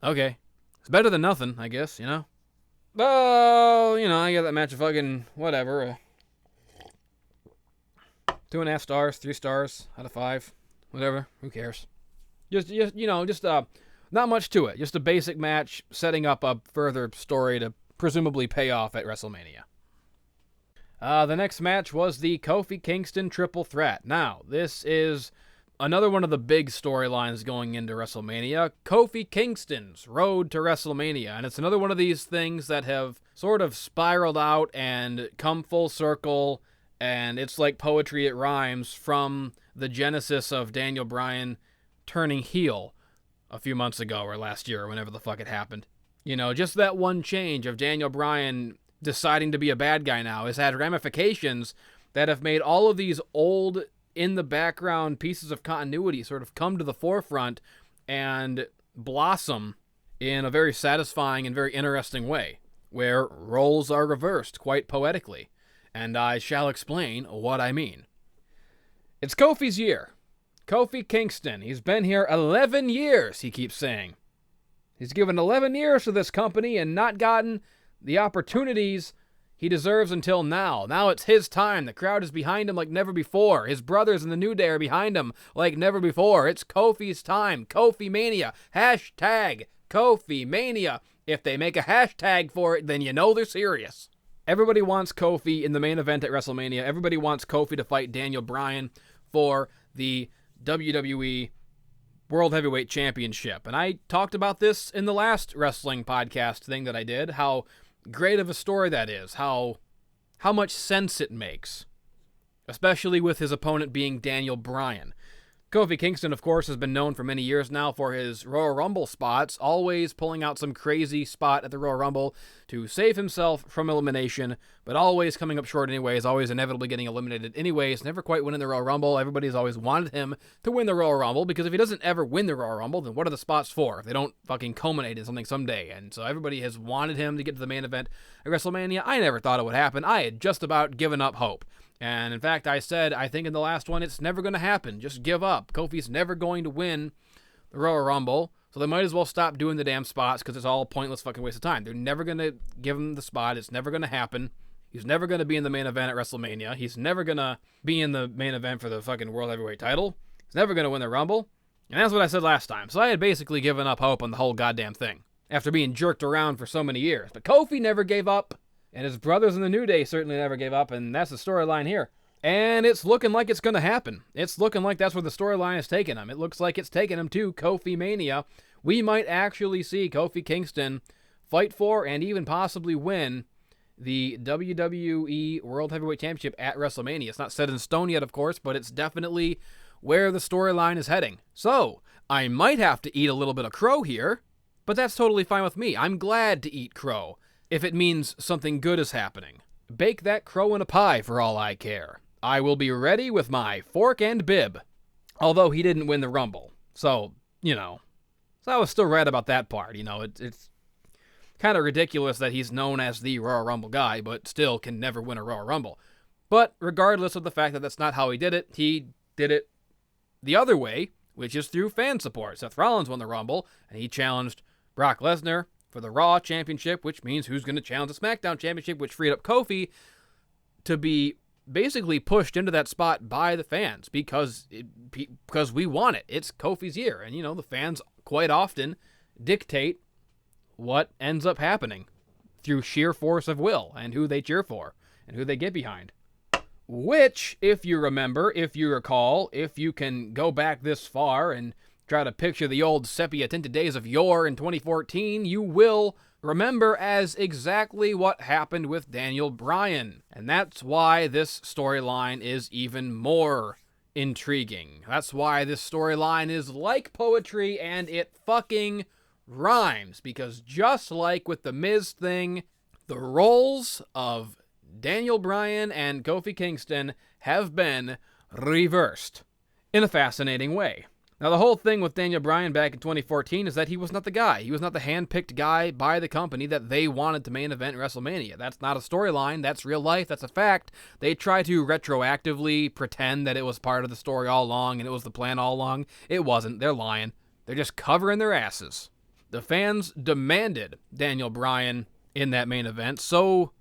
Okay. It's better than nothing, I guess, Oh, I got that match of fucking whatever. 2.5 stars, 3 stars out of 5. Whatever. Who cares? Just not much to it. Just a basic match setting up a further story to presumably pay off at WrestleMania. The next match was the Kofi Kingston Triple Threat. Now, this is another one of the big storylines going into WrestleMania, Kofi Kingston's road to WrestleMania. And it's another one of these things that have sort of spiraled out and come full circle, and it's like poetry, it rhymes, from the genesis of Daniel Bryan turning heel a few months ago or last year or whenever the fuck it happened. Just that one change of Daniel Bryan deciding to be a bad guy now has had ramifications that have made all of these old, in the background pieces of continuity sort of come to the forefront and blossom in a very satisfying and very interesting way, where roles are reversed quite poetically. And I shall explain what I mean. It's Kofi's year. Kofi Kingston. He's been here 11 years, he keeps saying. He's given 11 years to this company and not gotten the opportunities he deserves until now. Now it's his time. The crowd is behind him like never before. His brothers in the New Day are behind him like never before. It's Kofi's time. Kofi Mania. Hashtag Kofi Mania. If they make a hashtag for it, then they're serious. Everybody wants Kofi in the main event at WrestleMania. Everybody wants Kofi to fight Daniel Bryan for the WWE World Heavyweight Championship. And I talked about this in the last wrestling podcast thing that I did, how great of a story that is, how much sense it makes, especially with his opponent being Daniel Bryan. Kofi Kingston, of course, has been known for many years now for his Royal Rumble spots, always pulling out some crazy spot at the Royal Rumble to save himself from elimination, but always coming up short anyways, always inevitably getting eliminated anyways, never quite winning the Royal Rumble. Everybody's always wanted him to win the Royal Rumble, because if he doesn't ever win the Royal Rumble, then what are the spots for if they don't fucking culminate in something someday? And so everybody has wanted him to get to the main event at WrestleMania. I never thought it would happen. I had just about given up hope. And in fact, I said, I think in the last one, it's never going to happen. Just give up. Kofi's never going to win the Royal Rumble, so they might as well stop doing the damn spots, because it's all a pointless fucking waste of time. They're never going to give him the spot. It's never going to happen. He's never going to be in the main event at WrestleMania. He's never going to be in the main event for the fucking World Heavyweight title. He's never going to win the Rumble. And that's what I said last time. So I had basically given up hope on the whole goddamn thing after being jerked around for so many years. But Kofi never gave up. And his brothers in the New Day certainly never gave up, and that's the storyline here. And it's looking like it's going to happen. It's looking like that's where the storyline is taking him. It looks like it's taking him to Kofi Mania, We might actually see Kofi Kingston fight for and even possibly win the WWE World Heavyweight Championship at WrestleMania. It's not set in stone yet, of course, but it's definitely where the storyline is heading. So, I might have to eat a little bit of crow here, but that's totally fine with me. I'm glad to eat crow if it means something good is happening. Bake that crow in a pie for all I care. I will be ready with my fork and bib. Although he didn't win the Rumble. So, so I was still right about that part. It's kind of ridiculous that he's known as the Royal Rumble guy, but still can never win a Royal Rumble. But regardless of the fact that that's not how he did it the other way, which is through fan support. Seth Rollins won the Rumble, and he challenged Brock Lesnar for the Raw Championship, which means who's going to challenge the SmackDown Championship, which freed up Kofi to be basically pushed into that spot by the fans because we want it. It's Kofi's year, and the fans quite often dictate what ends up happening through sheer force of will and who they cheer for and who they get behind. Which, if you remember, if you recall, if you can go back this far and try to picture the old sepia-tinted days of yore in 2014, you will remember as exactly what happened with Daniel Bryan. And that's why this storyline is even more intriguing. That's why this storyline is like poetry and it fucking rhymes. Because just like with the Miz thing, the roles of Daniel Bryan and Kofi Kingston have been reversed in a fascinating way. Now, the whole thing with Daniel Bryan back in 2014 is that he was not the guy. He was not the hand-picked guy by the company that they wanted to main event WrestleMania. That's not a storyline. That's real life. That's a fact. They try to retroactively pretend that it was part of the story all along and it was the plan all along. It wasn't. They're lying. They're just covering their asses. The fans demanded Daniel Bryan in that main event so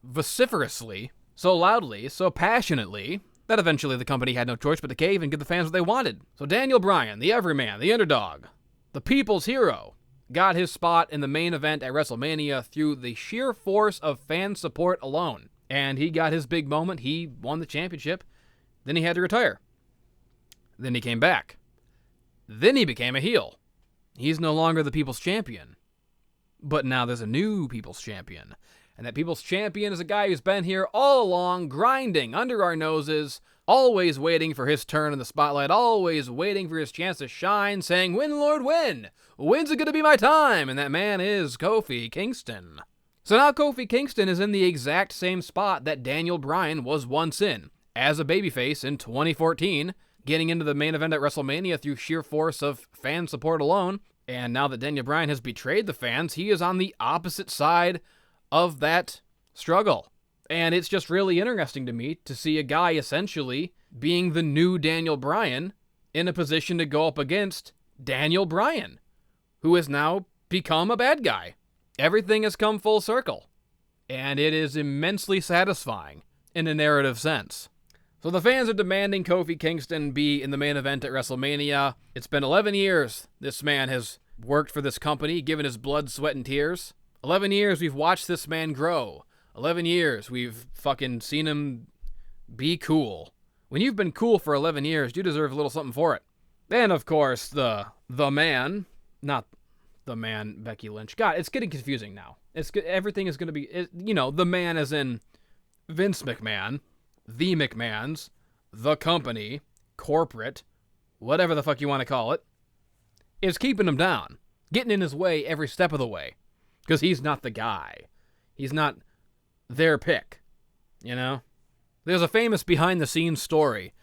vociferously, so loudly, so passionately, that eventually the company had no choice but to cave and give the fans what they wanted. So Daniel Bryan, the everyman, the underdog, the people's hero, got his spot in the main event at WrestleMania through the sheer force of fan support alone. And he got his big moment. He won the championship. Then he had to retire. Then he came back. Then he became a heel. He's no longer the people's champion. But now there's a new people's champion. And that people's champion is a guy who's been here all along, grinding under our noses, always waiting for his turn in the spotlight, always waiting for his chance to shine, saying, "Win, Lord, win! When's it gonna be my time?" And that man is Kofi Kingston. So now Kofi Kingston is in the exact same spot that Daniel Bryan was once in, as a babyface in 2014, getting into the main event at WrestleMania through sheer force of fan support alone. And now that Daniel Bryan has betrayed the fans, he is on the opposite side of that struggle. And it's just really interesting to me to see a guy essentially being the new Daniel Bryan in a position to go up against Daniel Bryan, who has now become a bad guy. Everything has come full circle. And it is immensely satisfying in a narrative sense. So the fans are demanding Kofi Kingston be in the main event at WrestleMania. It's been 11 years this man has worked for this company, given his blood, sweat, and tears. 11 years we've watched this man grow. 11 years we've fucking seen him be cool. When you've been cool for 11 years, you deserve a little something for it. Then, of course, the man, not the man Becky Lynch. God, it's getting confusing now. Everything is going to be, the man as in Vince McMahon, the McMahons, the company, corporate, whatever the fuck you want to call it, is keeping him down, getting in his way every step of the way. Because he's not the guy. He's not their pick, There's a famous behind-the-scenes story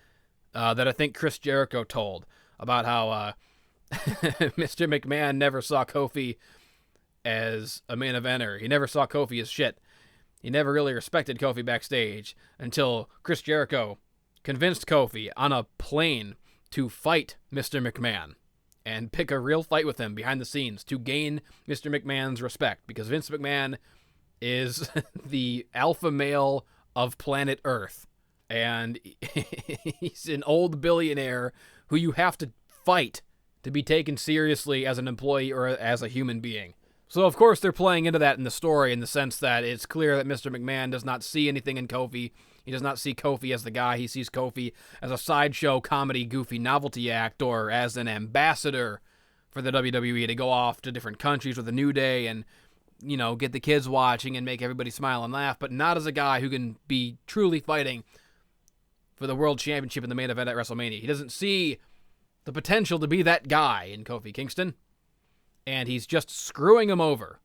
that I think Chris Jericho told about how Mr. McMahon never saw Kofi as a main eventer. He never saw Kofi as shit. He never really respected Kofi backstage until Chris Jericho convinced Kofi on a plane to fight Mr. McMahon and pick a real fight with him behind the scenes to gain Mr. McMahon's respect, because Vince McMahon is the alpha male of planet Earth, and he's an old billionaire who you have to fight to be taken seriously as an employee or as a human being. So, of course, they're playing into that in the story in the sense that it's clear that Mr. McMahon does not see anything in Kofi. He does not see Kofi as the guy. He sees Kofi as a sideshow, comedy, goofy novelty act, or as an ambassador for for the WWE to go off to different countries with the New Day and, you know, get the kids watching and make everybody smile and laugh, but not as a guy who can be truly fighting for the World Championship in the main event at WrestleMania. He doesn't see the potential to be that guy in Kofi Kingston, and he's just screwing him over.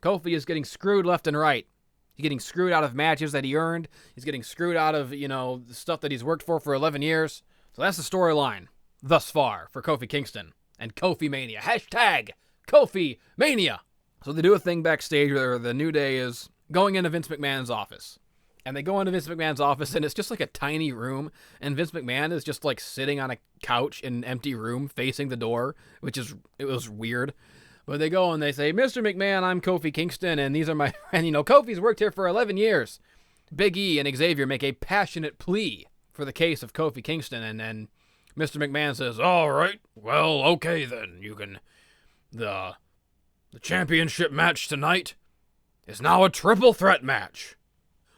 Kofi is getting screwed left and right. He's getting screwed out of matches that he earned. He's getting screwed out of, you know, the stuff that he's worked for 11 years. So that's the storyline thus far for Kofi Kingston and Kofi Mania. Hashtag Kofi Mania. So they do a thing backstage where the New Day is going into Vince McMahon's office. And they go into Vince McMahon's office, and it's just like a tiny room. And Vince McMahon is just like sitting on a couch in an empty room facing the door, it was weird. But they go and they say, Mr. McMahon, I'm Kofi Kingston, and these are my friends. You know, Kofi's worked here for 11 years. Big E and Xavier make a passionate plea for the case of Kofi Kingston, and then Mr. McMahon says, all right, well, okay then. You can... The championship match tonight is now a triple threat match.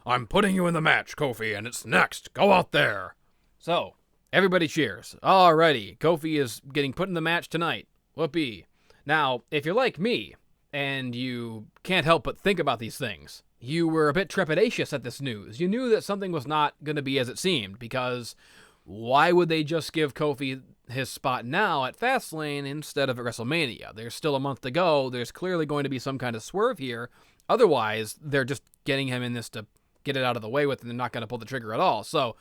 I'm putting you in the match, Kofi, and it's next. Go out there. So, everybody cheers. Alrighty, Kofi is getting put in the match tonight. Whoopee. Now, if you're like me, and you can't help but think about these things, you were a bit trepidatious at this news. You knew that something was not going to be as it seemed, because why would they just give Kofi his spot now at Fastlane instead of at WrestleMania? There's still a month to go. There's clearly going to be some kind of swerve here. Otherwise, they're just getting him in this to get it out of the way with, and they're not going to pull the trigger at all. So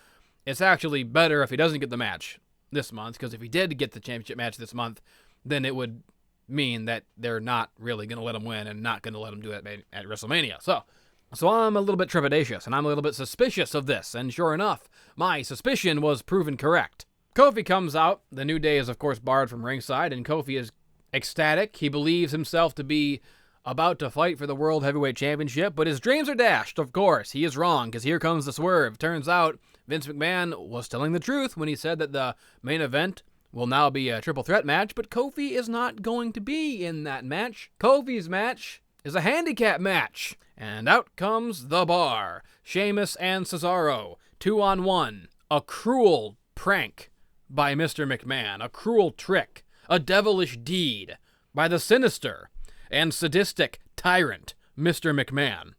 it's actually better if he doesn't get the match this month, because if he did get the championship match this month, then it would mean that they're not really going to let him win and not going to let him do it at WrestleMania. So I'm a little bit trepidatious, and I'm a little bit suspicious of this, and sure enough, my suspicion was proven correct. Kofi comes out. The New Day is, of course, barred from ringside, and Kofi is ecstatic. He believes himself to be about to fight for the World Heavyweight Championship, but his dreams are dashed, of course. He is wrong, because here comes the swerve. Turns out Vince McMahon was telling the truth when he said that the main event will now be a triple threat match, but Kofi is not going to be in that match. Kofi's match is a handicap match. And out comes the Bar. Sheamus and Cesaro, 2-on-1. A cruel prank by Mr. McMahon. A cruel trick. A devilish deed by the sinister and sadistic tyrant, Mr. McMahon.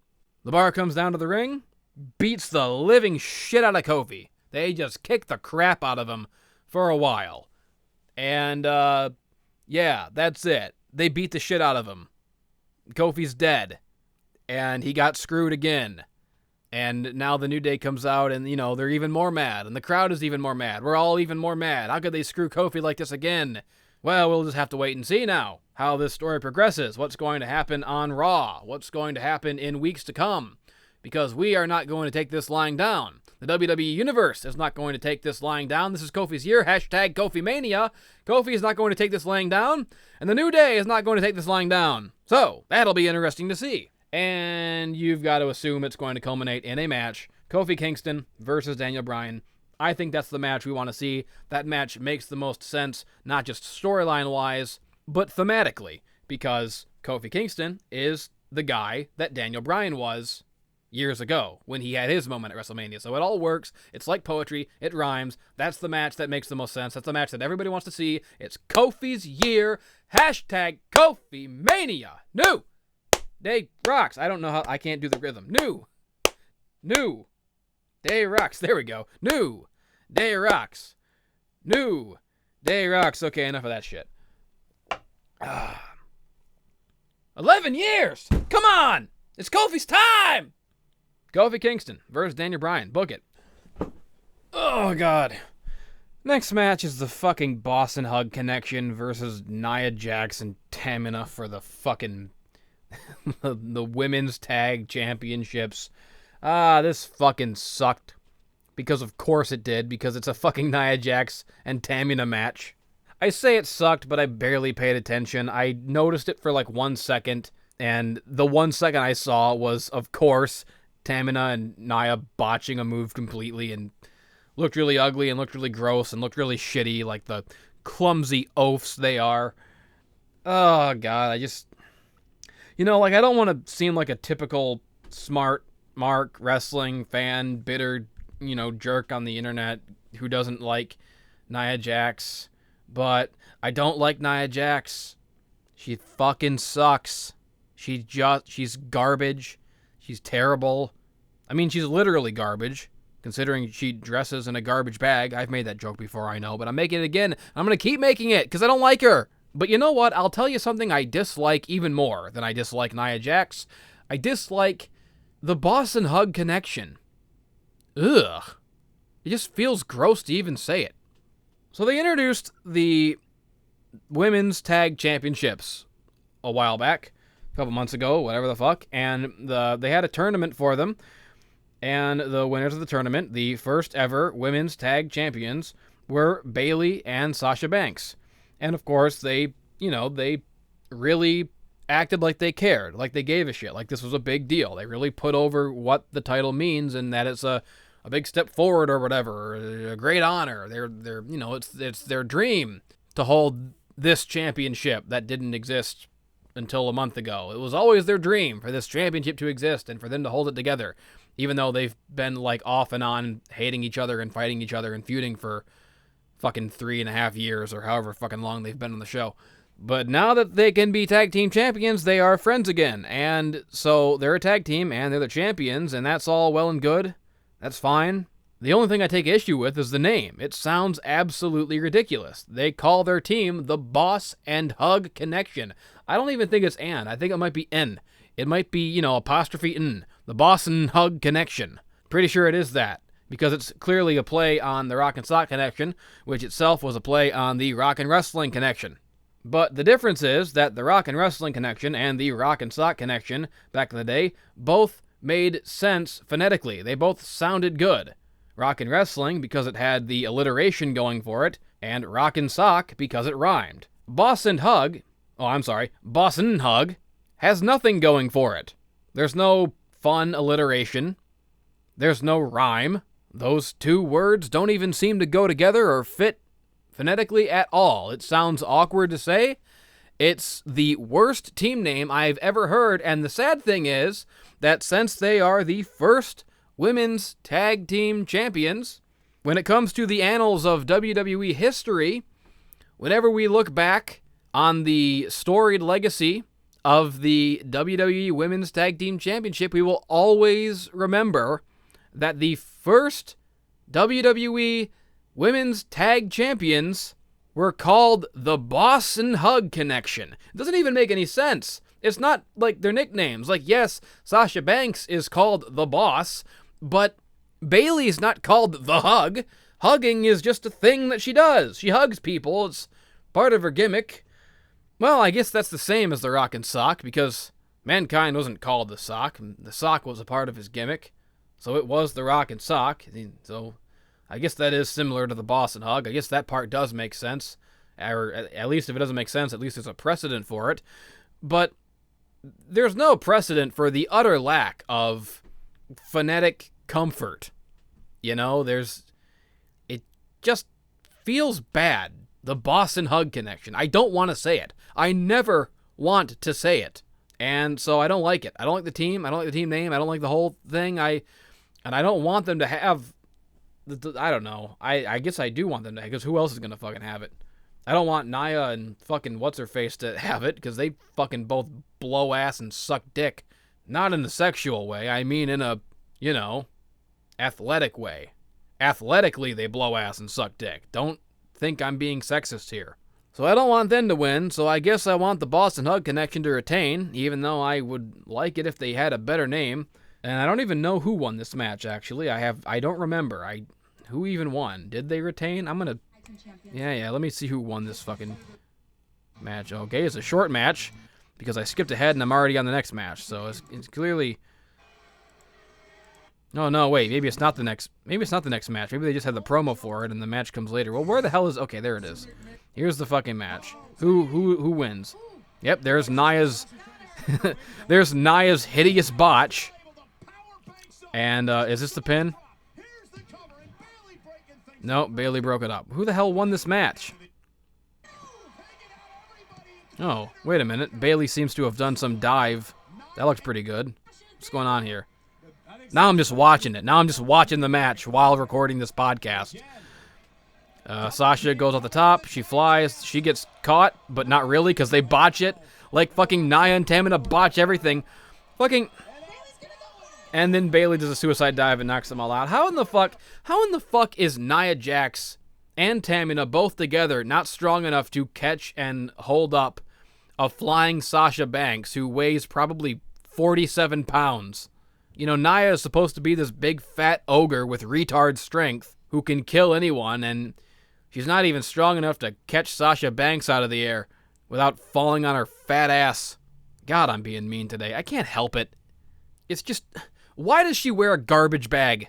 The Bar comes down to the ring, beats the living shit out of Kofi. They just kick the crap out of him for a while. And, yeah, that's it. They beat the shit out of him. Kofi's dead. And he got screwed again. And now the New Day comes out and, you know, they're even more mad. And the crowd is even more mad. We're all even more mad. How could they screw Kofi like this again? Well, we'll just have to wait and see now how this story progresses. What's going to happen on Raw? What's going to happen in weeks to come? Because we are not going to take this lying down. The WWE Universe is not going to take this lying down. This is Kofi's year. Hashtag Kofi Mania. Kofi is not going to take this lying down. And the New Day is not going to take this lying down. So, that'll be interesting to see. And you've got to assume it's going to culminate in a match. Kofi Kingston versus Daniel Bryan. I think that's the match we want to see. That match makes the most sense, not just storyline-wise, but thematically. Because Kofi Kingston is the guy that Daniel Bryan was years ago when he had his moment at WrestleMania. So it all works. It's like poetry. It rhymes. That's the match that makes the most sense. That's the match that everybody wants to see. It's Kofi's year. Hashtag Kofi Mania. New Day rocks. I don't know how. I can't do the rhythm. New Day rocks. There we go. New Day rocks. New Day rocks. Okay, enough of that shit. 11 years. Come on. It's Kofi's time. Kofi Kingston versus Daniel Bryan. Book it. Oh, God. Next match is the fucking Boston Hug Connection versus Nia Jax and Tamina for the fucking the women's tag championships. This fucking sucked. Because of course it did. Because it's a fucking Nia Jax and Tamina match. I say it sucked, but I barely paid attention. I noticed it for like 1 second. And the 1 second I saw was, of course, Tamina and Nia botching a move completely and looked really ugly and looked really gross and looked really shitty, like the clumsy oafs they are. Oh, God, I just... You know, like, I don't want to seem like a typical smart mark wrestling fan, bitter, you know, jerk on the internet who doesn't like Nia Jax, but I don't like Nia Jax, She fucking sucks. She's garbage. She's terrible. I mean, she's literally garbage, considering she dresses in a garbage bag. I've made that joke before, I know, but I'm making it again. I'm going to keep making it, because I don't like her. But you know what? I'll tell you something I dislike even more than I dislike Nia Jax. I dislike the boss and hug connection. Ugh. It just feels gross to even say it. So they introduced the Women's Tag Championships a while back, a couple months ago, whatever the fuck, and they had a tournament for them, and the winners of the tournament, the first ever Women's Tag Champions, were Bayley and Sasha Banks. And of course, they really acted like they cared, like they gave a shit, like this was a big deal. They really put over what the title means and that it's a big step forward or whatever, or a great honor. It's their dream to hold this championship that didn't exist until a month ago. It was always their dream for this championship to exist and for them to hold it together, even though they've been like off and on hating each other and fighting each other and feuding for fucking 3.5 years or however fucking long they've been on the show. But now that they can be tag team champions, they are friends again. And so they're a tag team and they're the champions, and that's all well and good. That's fine. The only thing I take issue with is the name. It sounds absolutely ridiculous. They call their team the Boss and Hug Connection. I don't even think it's and. I think it might be N. It might be, apostrophe N. The Boss and Hug Connection. Pretty sure it is that, because it's clearly a play on the Rock and Sock Connection, which itself was a play on the Rock and Wrestling Connection. But the difference is that the Rock and Wrestling Connection and the Rock and Sock Connection, back in the day, both made sense phonetically. They both sounded good. Rock and Wrestling because it had the alliteration going for it, and Rock and Sock because it rhymed. Boss and Hug has nothing going for it. There's no fun alliteration. There's no rhyme. Those two words don't even seem to go together or fit phonetically at all. It sounds awkward to say. It's the worst team name I've ever heard, and the sad thing is that since they are the first women's tag team champions, when it comes to the annals of WWE history, whenever we look back on the storied legacy of the WWE Women's Tag Team Championship, we will always remember that the first WWE Women's Tag Champions were called the Boss and Hug Connection. It doesn't even make any sense. It's not like their nicknames. Like, yes, Sasha Banks is called the Boss, but Bayley's not called the Hug. Hugging is just a thing that she does. She hugs people. It's part of her gimmick. Well, I guess that's the same as the Rock and Sock, because Mankind wasn't called the Sock. The Sock was a part of his gimmick. So it was the Rock and Sock. So I guess that is similar to the Boss and Hug. I guess that part does make sense. Or at least if it doesn't make sense, at least there's a precedent for it. But there's no precedent for the utter lack of phonetic comfort. It just feels bad. The Boss and Hug Connection. I don't want to say it. I never want to say it. And so I don't like it. I don't like the team. I don't like the team name. I don't like the whole thing. And I don't want them to have, I don't know. I guess I do want them to, because who else is going to fucking have it? I don't want Nia and fucking what's-her-face to have it, because they fucking both blow ass and suck dick. Not in the sexual way. I mean in a, athletic way. Athletically, they blow ass and suck dick. Don't think I'm being sexist here. So I don't want them to win, so I guess I want the Boss and Hug Connection to retain, even though I would like it if they had a better name. And I don't even know who won this match, actually. I don't remember. Who even won? Did they retain? Yeah, let me see who won this fucking match. Okay, it's a short match, because I skipped ahead and I'm already on the next match, so it's clearly... No, wait, maybe it's not the next match. Maybe they just had the promo for it and the match comes later. Well, where the hell is... Okay, there it is. Here's the fucking match. Who wins? Yep, there's Nia's... there's Nia's hideous botch. And, is this the pin? No, Bayley broke it up. Who the hell won this match? Oh, wait a minute. Bayley seems to have done some dive. That looks pretty good. What's going on here? Now I'm just watching it. Now I'm just watching the match while recording this podcast. Sasha goes off the top. She flies. She gets caught, but not really because they botch it. Like fucking Nia and Tamina botch everything. Fucking... And then Bayley does a suicide dive and knocks them all out. How in the fuck is Nia Jax and Tamina both together not strong enough to catch and hold up a flying Sasha Banks who weighs probably 47 pounds? You know, Nia is supposed to be this big fat ogre with retard strength who can kill anyone, and she's not even strong enough to catch Sasha Banks out of the air without falling on her fat ass. God, I'm being mean today. I can't help it. It's just... Why does she wear a garbage bag?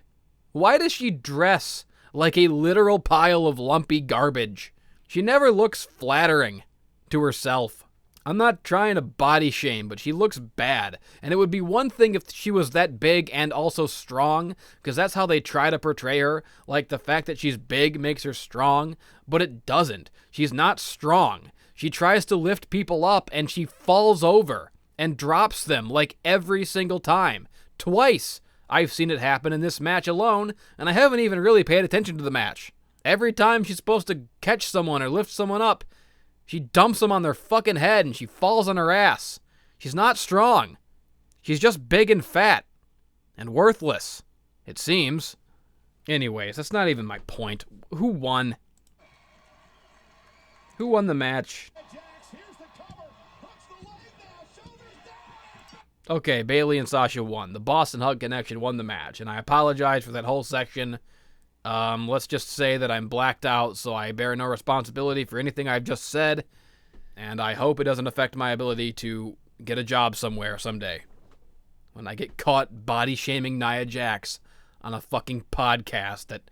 Why does she dress like a literal pile of lumpy garbage? She never looks flattering to herself. I'm not trying to body shame, but she looks bad. And it would be one thing if she was that big and also strong, because that's how they try to portray her. Like, the fact that she's big makes her strong, but it doesn't. She's not strong. She tries to lift people up, and she falls over and drops them, like, every single time. Twice I've seen it happen in this match alone, and I haven't even really paid attention to the match. Every time she's supposed to catch someone or lift someone up, she dumps them on their fucking head and she falls on her ass. She's not strong. She's just big and fat. And worthless, it seems. Anyways, that's not even my point. Who won? Who won the match? Okay, Bayley and Sasha won. The Boston Hug Connection won the match, and I apologize for that whole section. Let's just say that I'm blacked out, so I bear no responsibility for anything I've just said, and I hope it doesn't affect my ability to get a job somewhere someday. When I get caught body-shaming Nia Jax on a fucking podcast that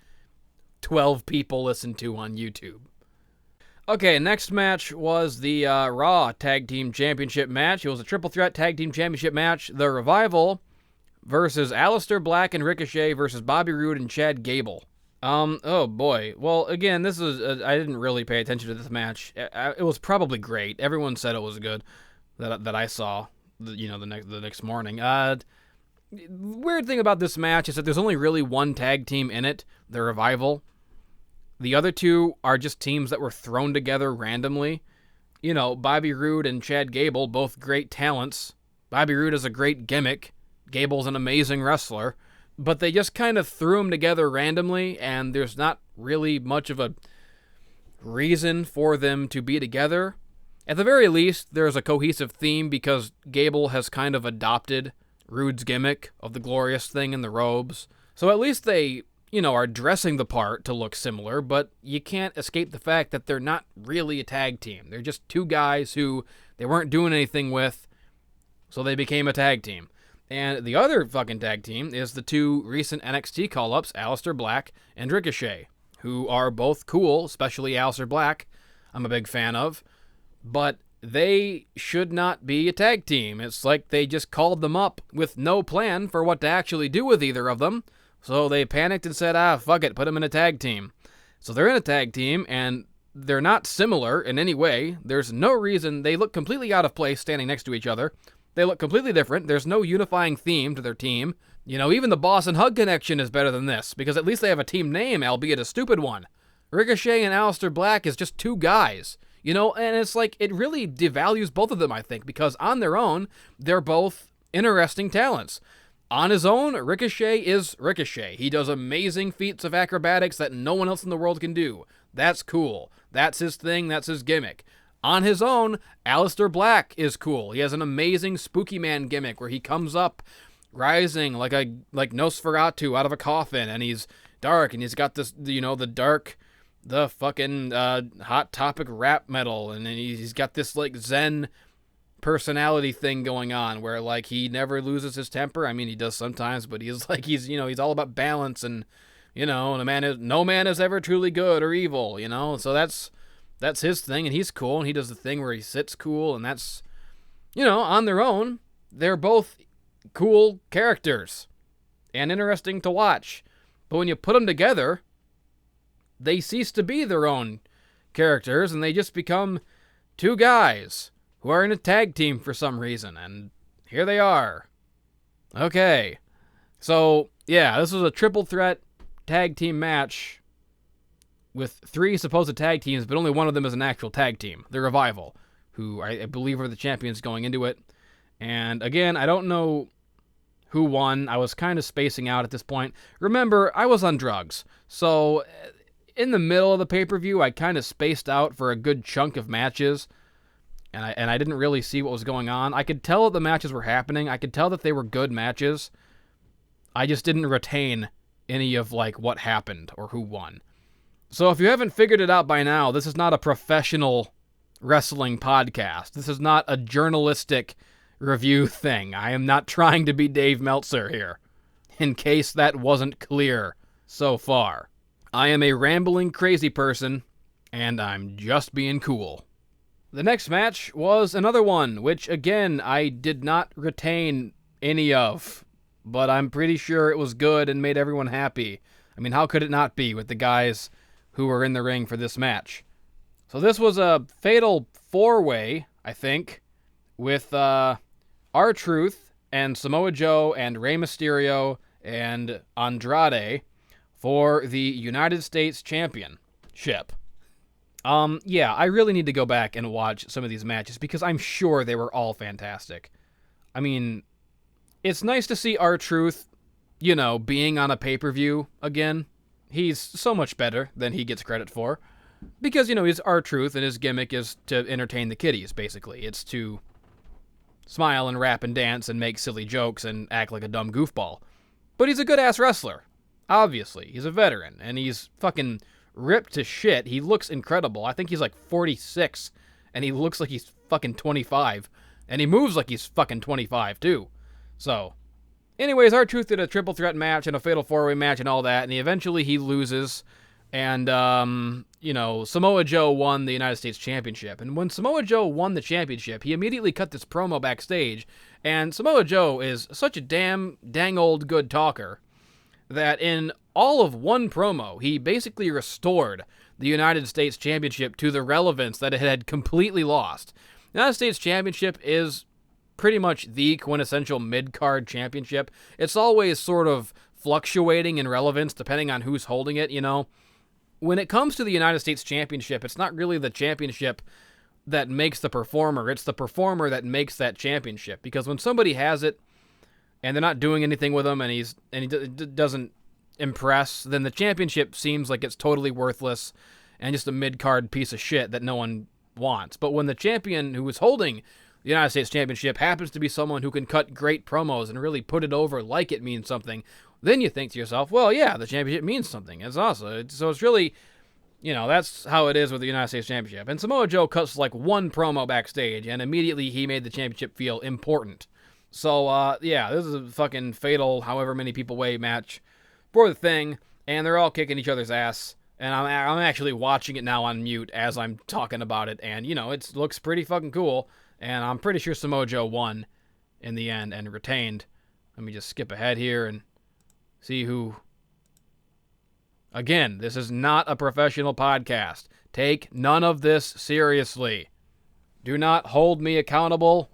12 people listen to on YouTube. Okay, next match was the Raw Tag Team Championship match. It was a triple threat Tag Team Championship match. The Revival versus Aleister Black and Ricochet versus Bobby Roode and Chad Gable. Oh boy. Well, again, this is I didn't really pay attention to this match. It was probably great. Everyone said it was good that I saw. The next morning. Weird thing about this match is that there's only really one tag team in it, the Revival. The other two are just teams that were thrown together randomly. You know, Bobby Roode and Chad Gable, both great talents. Bobby Roode is a great gimmick. Gable's an amazing wrestler. But they just kind of threw them together randomly, and there's not really much of a reason for them to be together. At the very least, there's a cohesive theme because Gable has kind of adopted Roode's gimmick of the glorious thing in the robes. So at least they... are dressing the part to look similar, but you can't escape the fact that they're not really a tag team. They're just two guys who they weren't doing anything with, so they became a tag team. And the other fucking tag team is the two recent NXT call-ups, Aleister Black and Ricochet, who are both cool, especially Aleister Black, I'm a big fan of, but they should not be a tag team. It's like they just called them up with no plan for what to actually do with either of them. So they panicked and said, fuck it, put them in a tag team. So they're in a tag team, and they're not similar in any way. There's no reason. They look completely out of place standing next to each other. They look completely different. There's no unifying theme to their team. Even the Boston Hug Connection is better than this, because at least they have a team name, albeit a stupid one. Ricochet and Aleister Black is just two guys. And it's like, it really devalues both of them, I think, because on their own, they're both interesting talents. On his own, Ricochet is Ricochet. He does amazing feats of acrobatics that no one else in the world can do. That's cool. That's his thing. That's his gimmick. On his own, Aleister Black is cool. He has an amazing Spooky Man gimmick where he comes up rising like Nosferatu out of a coffin, and he's dark, and he's got this, the fucking Hot Topic rap metal, and then he's got this like Zen personality thing going on where like he never loses his temper. I mean, he does sometimes, but he's all about balance, and no man is ever truly good or evil, so that's his thing, and he's cool, and he does the thing where he sits cool, and that's on their own they're both cool characters and interesting to watch. But when you put them together, they cease to be their own characters, and they just become two guys who are in a tag team for some reason, and here they are. Okay. So, yeah, this was a triple threat tag team match with 3 supposed tag teams, but only one of them is an actual tag team, the Revival, who I believe are the champions going into it. And again, I don't know who won. I was kind of spacing out at this point. Remember, I was on drugs, so in the middle of the pay-per-view, I kind of spaced out for a good chunk of matches, and I didn't really see what was going on. I could tell that the matches were happening. I could tell that they were good matches. I just didn't retain any of, like, what happened or who won. So if you haven't figured it out by now, this is not a professional wrestling podcast. This is not a journalistic review thing. I am not trying to be Dave Meltzer here, in case that wasn't clear so far. I am a rambling crazy person, and I'm just being cool. The next match was another one, which, again, I did not retain any of, but I'm pretty sure it was good and made everyone happy. I mean, how could it not be with the guys who were in the ring for this match? So this was a fatal 4-way, I think, with R-Truth and Samoa Joe and Rey Mysterio and Andrade for the United States Championship. Yeah, I really need to go back and watch some of these matches because I'm sure they were all fantastic. I mean, it's nice to see R-Truth, being on a pay-per-view again. He's so much better than he gets credit for. Because, he's R-Truth and his gimmick is to entertain the kiddies, basically. It's to smile and rap and dance and make silly jokes and act like a dumb goofball. But he's a good-ass wrestler. Obviously. He's a veteran, and he's fucking ripped to shit. He looks incredible. I think he's like 46, and he looks like he's fucking 25. And he moves like he's fucking 25, too. So, anyways, R-Truth did a triple threat match and a fatal 4-way match and all that, and eventually he loses. And, Samoa Joe won the United States Championship. And when Samoa Joe won the championship, he immediately cut this promo backstage. And Samoa Joe is such a dang old good talker that in all of one promo, he basically restored the United States Championship to the relevance that it had completely lost. The United States Championship is pretty much the quintessential mid-card championship. It's always sort of fluctuating in relevance depending on who's holding it, When it comes to the United States Championship, it's not really the championship that makes the performer. It's the performer that makes that championship. Because when somebody has it, and they're not doing anything with him, and he doesn't impress, then the championship seems like it's totally worthless and just a mid-card piece of shit that no one wants. But when the champion who is holding the United States Championship happens to be someone who can cut great promos and really put it over like it means something, then you think to yourself, well, yeah, the championship means something. It's awesome. So it's really, that's how it is with the United States Championship. And Samoa Joe cuts like one promo backstage, and immediately he made the championship feel important. So, this is a fucking fatal however many people weigh match for the thing, and they're all kicking each other's ass. And I'm actually watching it now on mute as I'm talking about it, and, it looks pretty fucking cool. And I'm pretty sure Samoa Joe won in the end and retained. Let me just skip ahead here and see who. Again, this is not a professional podcast. Take none of this seriously. Do not hold me accountable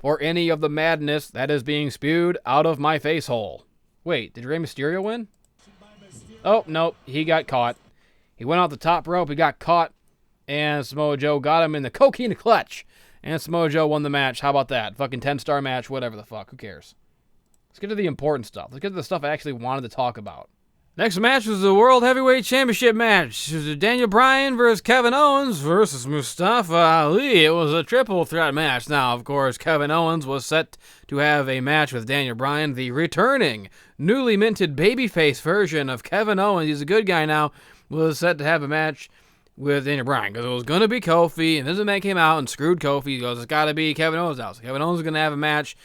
for any of the madness that is being spewed out of my face hole. Wait, did Rey Mysterio win? Oh, nope, he got caught. He went off the top rope, he got caught, and Samoa Joe got him in the coquina clutch. And Samoa Joe won the match. How about that? Fucking 10-star match, whatever the fuck. Who cares? Let's get to the important stuff. Let's get to the stuff I actually wanted to talk about. Next match was the World Heavyweight Championship match. It was Daniel Bryan versus Kevin Owens versus Mustafa Ali. It was a triple threat match. Now, of course, Kevin Owens was set to have a match with Daniel Bryan, the returning, newly minted babyface version of Kevin Owens. He's a good guy now. Was set to have a match with Daniel Bryan because it was going to be Kofi. And Vince McMahon came out and screwed Kofi. He goes, it's got to be Kevin Owens now. So Kevin Owens is going to have a match.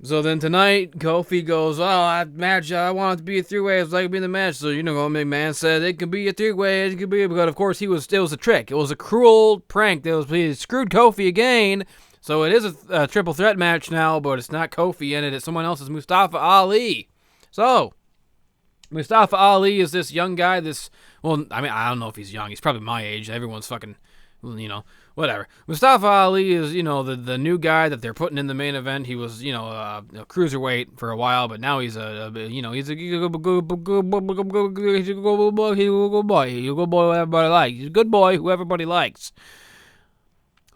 So then tonight, Kofi goes, that match, I want it to be a three-way. It's like it be in the match. So, McMahon said it could be a three-way. It could be, but of course, it was a trick. It was a cruel prank. He screwed Kofi again. So it is a triple threat match now, but it's not Kofi in it. It's someone else's Mustafa Ali. So, Mustafa Ali is this young guy, I don't know if he's young. He's probably my age. Everyone's fucking, whatever. Mustafa Ali is, the new guy that they're putting in the main event. He was, a cruiserweight for a while, but now he's he's a good boy. He's a good boy who everybody likes. He's a good boy who everybody likes.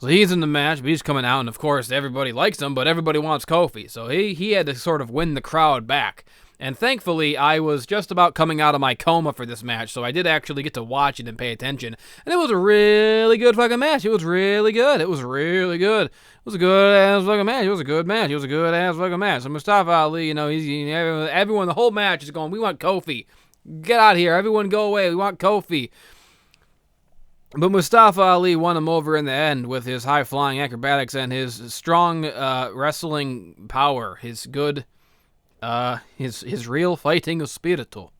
So he's in the match, but he's coming out, and of course everybody likes him, but everybody wants Kofi. So he had to sort of win the crowd back. And thankfully, I was just about coming out of my coma for this match, so I did actually get to watch it and pay attention. And it was a really good fucking match. It was really good. It was really good. It was a good-ass fucking match. It was a good match. It was a good-ass fucking match. So Mustafa Ali, everyone, the whole match is going, we want Kofi. Get out of here. Everyone go away. We want Kofi. But Mustafa Ali won him over in the end with his high-flying acrobatics and his strong wrestling power, his good... his real fighting spirito.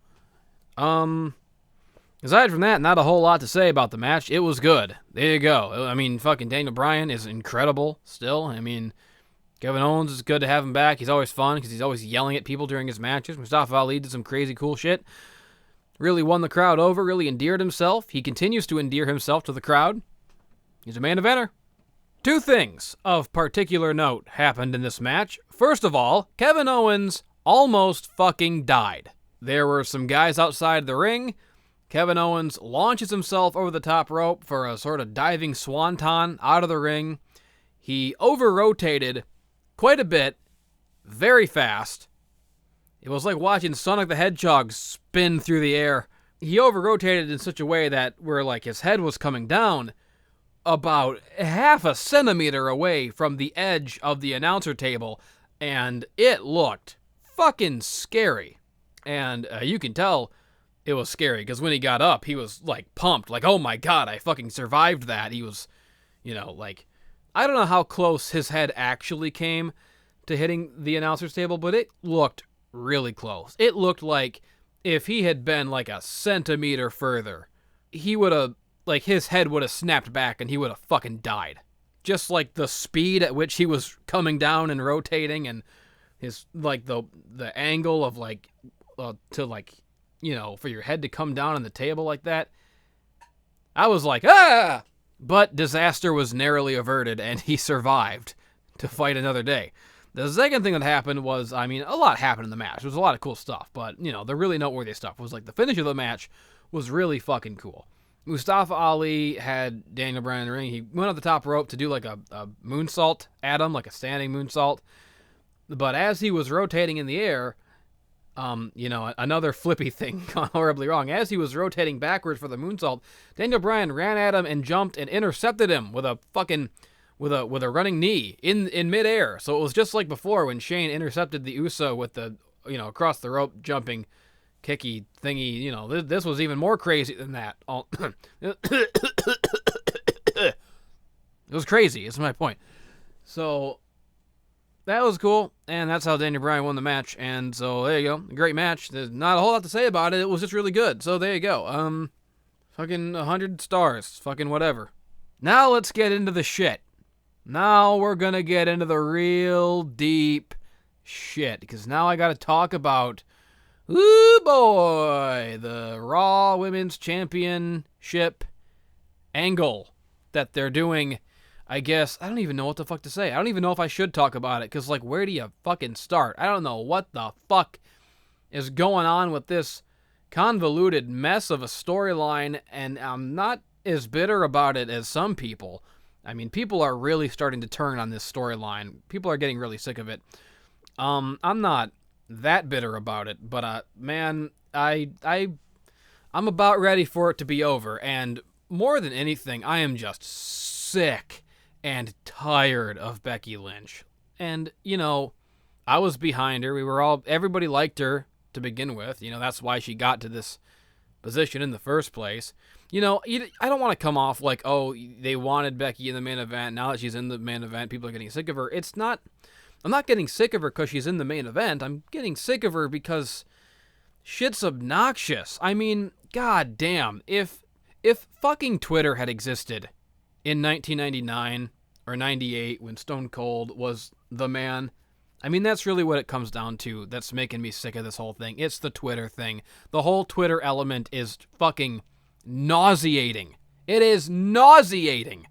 Aside from that, not a whole lot to say about the match. It was good. There you go. I mean, fucking Daniel Bryan is incredible still. I mean, Kevin Owens is good to have him back. He's always fun because he's always yelling at people during his matches. Mustafa Ali did some crazy cool shit. Really won the crowd over, really endeared himself. He continues to endear himself to the crowd. He's a main eventer. Two things of particular note happened in this match. First of all, Kevin Owens almost fucking died. There were some guys outside the ring. Kevin Owens launches himself over the top rope for a sort of diving swanton out of the ring. He over-rotated quite a bit, very fast. It was like watching Sonic the Hedgehog spin through the air. He over-rotated in such a way that where like his head was coming down about half a centimeter away from the edge of the announcer table, and it looked fucking scary. And you can tell it was scary because when he got up, he was like pumped, like, oh my god, I fucking survived that. He was, like, I don't know how close his head actually came to hitting the announcer's table, but it looked really close. It looked like if he had been like a centimeter further, he would have, like, his head would have snapped back and he would have fucking died. Just like the speed at which he was coming down and rotating, and his, like, the angle of, like, to, like, for your head to come down on the table like that. I was like, ah! But disaster was narrowly averted, and he survived to fight another day. The second thing that happened was, I mean, a lot happened in the match. There was a lot of cool stuff, but, the really noteworthy stuff was, like, the finish of the match was really fucking cool. Mustafa Ali had Daniel Bryan in the ring. He went up the top rope to do, like, a moonsault at him, like a standing moonsault. But as he was rotating in the air, another flippy thing gone horribly wrong. As he was rotating backwards for the moonsault, Daniel Bryan ran at him and jumped and intercepted him with a fucking, with a running knee in midair. So it was just like before when Shane intercepted the Uso with the, across the rope jumping kicky thingy. This was even more crazy than that. It was crazy, is my point. So that was cool, and that's how Daniel Bryan won the match. And so there you go, a great match. There's not a whole lot to say about it. It was just really good. So there you go. Fucking 100 stars. Fucking whatever. Now let's get into the shit. Now we're gonna get into the real deep shit, because now I gotta talk about, ooh boy, the Raw Women's Championship angle that they're doing. I guess, I don't even know what the fuck to say. I don't even know if I should talk about it, because, like, where do you fucking start? I don't know what the fuck is going on with this convoluted mess of a storyline, and I'm not as bitter about it as some people. I mean, people are really starting to turn on this storyline. People are getting really sick of it. I'm not that bitter about it, but, man, I'm about ready for it to be over, and more than anything, I am just sick and tired of Becky Lynch. And, I was behind her. Everybody liked her to begin with. That's why she got to this position in the first place. I don't want to come off like, oh, they wanted Becky in the main event. Now that she's in the main event, people are getting sick of her. I'm not getting sick of her because she's in the main event. I'm getting sick of her because shit's obnoxious. I mean, god damn. If fucking Twitter had existed in 1999 or 98 when Stone Cold was the man, I mean, that's really what it comes down to. That's making me sick of this whole thing. It's the Twitter thing. The whole Twitter element is fucking nauseating. It is nauseating.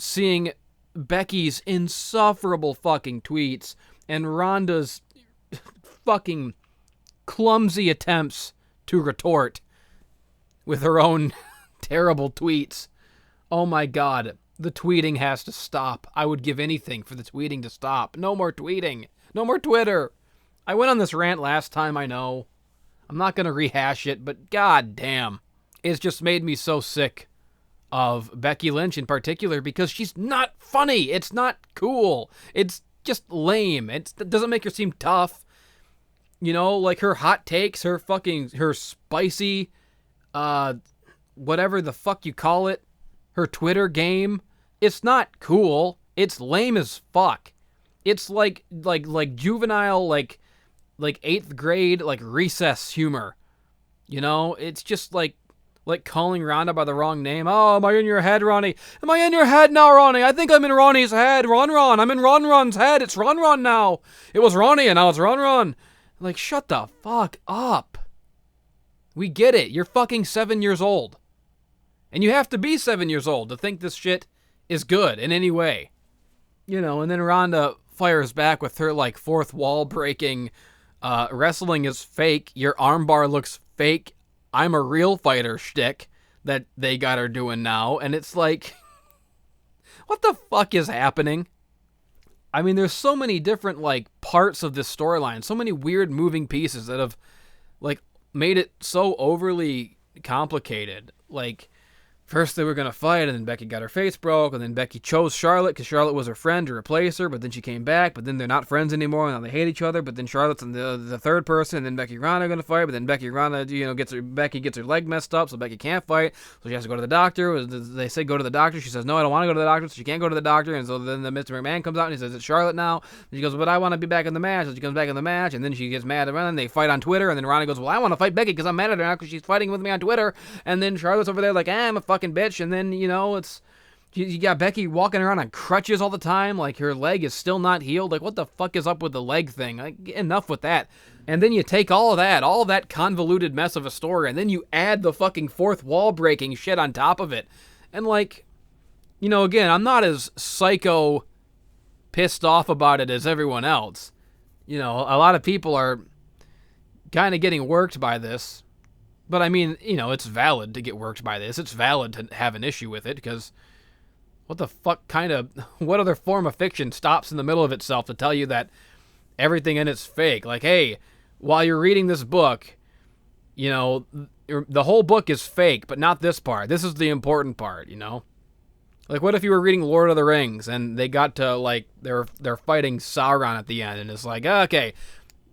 seeing Becky's insufferable fucking tweets and Ronda's fucking clumsy attempts to retort with her own terrible tweets. Oh my god, the tweeting has to stop. I would give anything for the tweeting to stop. No more tweeting. No more Twitter. I went on this rant last time, I know. I'm not going to rehash it, but god damn. It's just made me so sick of Becky Lynch in particular because she's not funny. It's not cool. It's just lame. It doesn't make her seem tough. You know, like her hot takes, her spicy, whatever the fuck you call it, her Twitter game. It's not cool. It's lame as fuck. It's like juvenile, like 8th grade, like recess humor. You know, it's just like calling Ronda by the wrong name. Oh, am I in your head, Ronnie? Am I in your head now, Ronnie? I think I'm in Ronnie's head. Ron. I'm in Ron's head. It's Ron now. It was Ronnie and now it's Ron. Like, shut the fuck up. We get it. You're fucking 7 years old. And you have to be 7 years old to think this shit is good in any way. You know, and then Ronda fires back with her, like, fourth wall breaking, wrestling is fake, your armbar looks fake, I'm a real fighter shtick that they got her doing now. And it's like, what the fuck is happening? I mean, there's so many different, like, parts of this storyline, so many weird moving pieces that have, like, made it so overly complicated. Like, first they were going to fight, and then Becky got her face broke, and then Becky chose Charlotte because Charlotte was her friend to replace her, but then she came back, but then they're not friends anymore, and now they hate each other, but then Charlotte's the third person, and then Becky and Ronda are going to fight, but then Becky gets her leg messed up, so Becky can't fight, so she has to go to the doctor. They say go to the doctor. She says, no, I don't want to go to the doctor, so she can't go to the doctor, and so then the Mr. McMahon comes out, and he says, it's Charlotte now, and she goes, but I want to be back in the match, so she comes back in the match, and then she gets mad at Ronda, and they fight on Twitter, and then Ronda goes, well, I want to fight Becky because I'm mad at her now because she's fighting with me on Twitter, and then Charlotte's over there like, I'm a fucking bitch, and then, you know, it's, you got Becky walking around on crutches all the time, like her leg is still not healed. Like, what the fuck is up with the leg thing? Like, enough with that. And then you take all of that convoluted mess of a story, and then you add the fucking fourth wall breaking shit on top of it. And, like, you know, again, I'm not as psycho pissed off about it as everyone else. You know, a lot of people are kind of getting worked by this. But I mean, you know, it's valid to get worked by this. It's valid to have an issue with it because what the fuck what other form of fiction stops in the middle of itself to tell you that everything in it's fake? Like, hey, while you're reading this book, you know, the whole book is fake, but not this part. This is the important part, you know? Like, what if you were reading Lord of the Rings and they got to, like, they're fighting Sauron at the end and it's like, okay,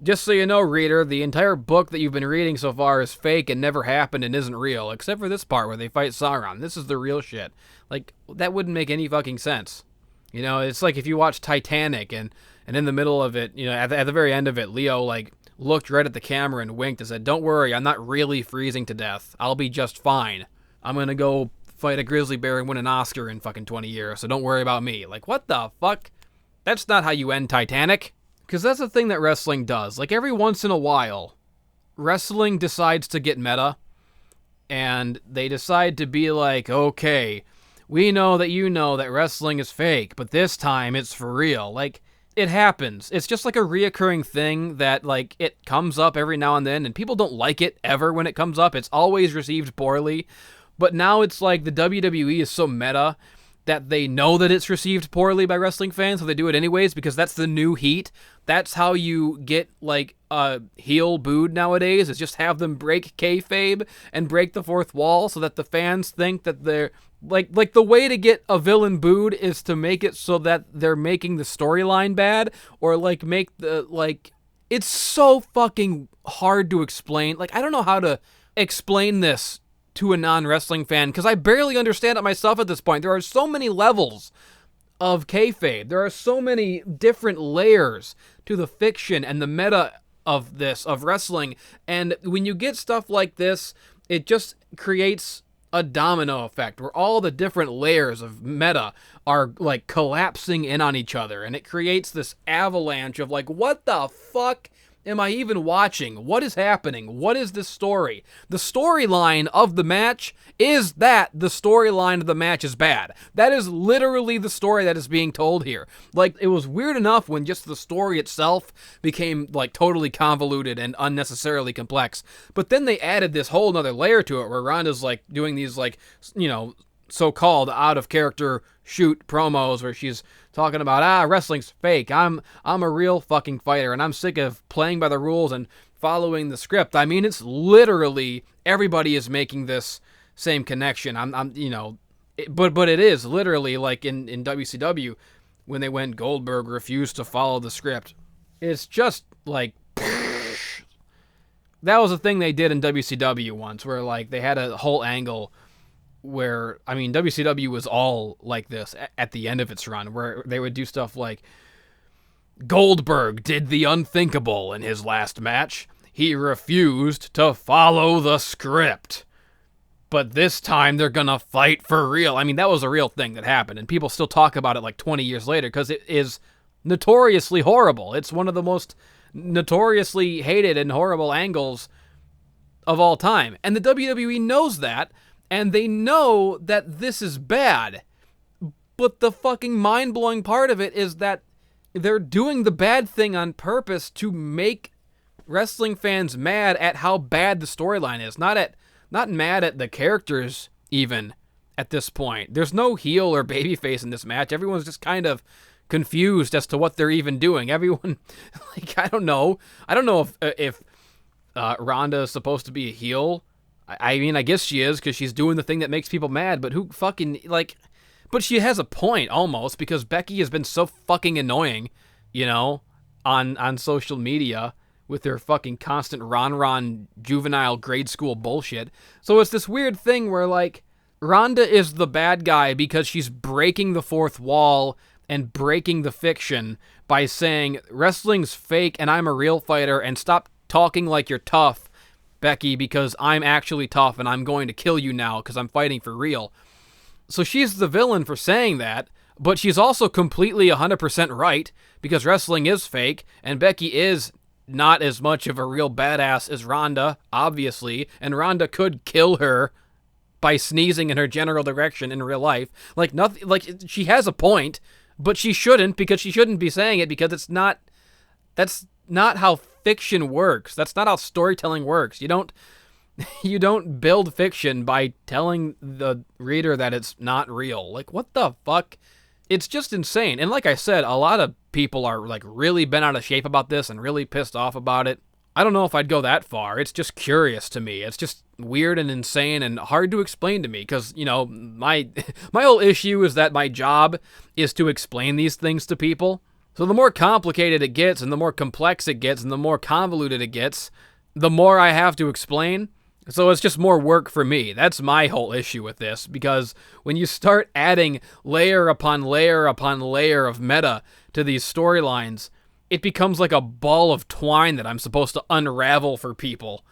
just so you know, reader, the entire book that you've been reading so far is fake and never happened and isn't real, except for this part where they fight Sauron. This is the real shit. Like, that wouldn't make any fucking sense. You know, it's like if you watch Titanic and in the middle of it, you know, at the very end of it, Leo, like, looked right at the camera and winked and said, don't worry, I'm not really freezing to death. I'll be just fine. I'm gonna go fight a grizzly bear and win an Oscar in fucking 20 years, so don't worry about me. Like, what the fuck? That's not how you end Titanic. Because that's the thing that wrestling does. Like, every once in a while, wrestling decides to get meta, and they decide to be like, okay, we know that you know that wrestling is fake, but this time it's for real. Like, it happens. It's just like a reoccurring thing that, like, it comes up every now and then, and people don't like it ever when it comes up. It's always received poorly. But now it's like the WWE is so meta that they know that it's received poorly by wrestling fans, so they do it anyways because that's the new heat. That's how you get, like, heel booed nowadays, is just have them break kayfabe and break the fourth wall so that the fans think that they're, like the way to get a villain booed is to make it so that they're making the storyline bad, or, like, make the, like, it's so fucking hard to explain. Like, I don't know how to explain this to a non-wrestling fan, because I barely understand it myself at this point. There are so many levels of kayfabe. There are so many different layers to the fiction and the meta of this, of wrestling, and when you get stuff like this, it just creates a domino effect where all the different layers of meta are, like, collapsing in on each other, and it creates this avalanche of, like, what the fuck am I even watching? What is happening? What is this story? The storyline of the match is that the storyline of the match is bad. That is literally the story that is being told here. Like, it was weird enough when just the story itself became, like, totally convoluted and unnecessarily complex. But then they added this whole nother layer to it where Ronda's, like, doing these, like, you know, so-called out-of-character shoot promos where she's talking about, wrestling's fake. I'm a real fucking fighter, and I'm sick of playing by the rules and following the script. I mean, it's literally everybody is making this same connection. But it is literally like in WCW when they went Goldberg refused to follow the script. It's just like that was a thing they did in WCW once, where like they had a whole angle where, I mean, WCW was all like this at the end of its run, where they would do stuff like, Goldberg did the unthinkable in his last match. He refused to follow the script. But this time they're gonna fight for real. I mean, that was a real thing that happened, and people still talk about it like 20 years later, because it is notoriously horrible. It's one of the most notoriously hated and horrible angles of all time. And the WWE knows that, and they know that this is bad. But the fucking mind-blowing part of it is that they're doing the bad thing on purpose to make wrestling fans mad at how bad the storyline is. Not mad at the characters, even, at this point. There's no heel or babyface in this match. Everyone's just kind of confused as to what they're even doing. Everyone, like, I don't know. I don't know if Ronda is supposed to be a heel. I mean, I guess she is, because she's doing the thing that makes people mad, but who fucking, like... But she has a point, almost, because Becky has been so fucking annoying, you know, on social media with her fucking constant ron juvenile grade school bullshit. So it's this weird thing where, like, Ronda is the bad guy because she's breaking the fourth wall and breaking the fiction by saying, wrestling's fake and I'm a real fighter, and stop talking like you're tough, Becky, because I'm actually tough and I'm going to kill you now because I'm fighting for real. So she's the villain for saying that, but she's also completely 100% right, because wrestling is fake, and Becky is not as much of a real badass as Ronda, obviously, and Ronda could kill her by sneezing in her general direction in real life. Like, nothing, like, she has a point, but she shouldn't, because she shouldn't be saying it, because that's not how fiction works. That's not how storytelling works. You don't build fiction by telling the reader that it's not real. Like, what the fuck? It's just insane. And like I said, a lot of people are, like, really bent out of shape about this and really pissed off about it. I don't know if I'd go that far. It's just curious to me. It's just weird and insane and hard to explain to me, because, you know, my whole issue is that my job is to explain these things to people. So the more complicated it gets and the more complex it gets and the more convoluted it gets, the more I have to explain. So it's just more work for me. That's my whole issue with this, because when you start adding layer upon layer upon layer of meta to these storylines, it becomes like a ball of twine that I'm supposed to unravel for people.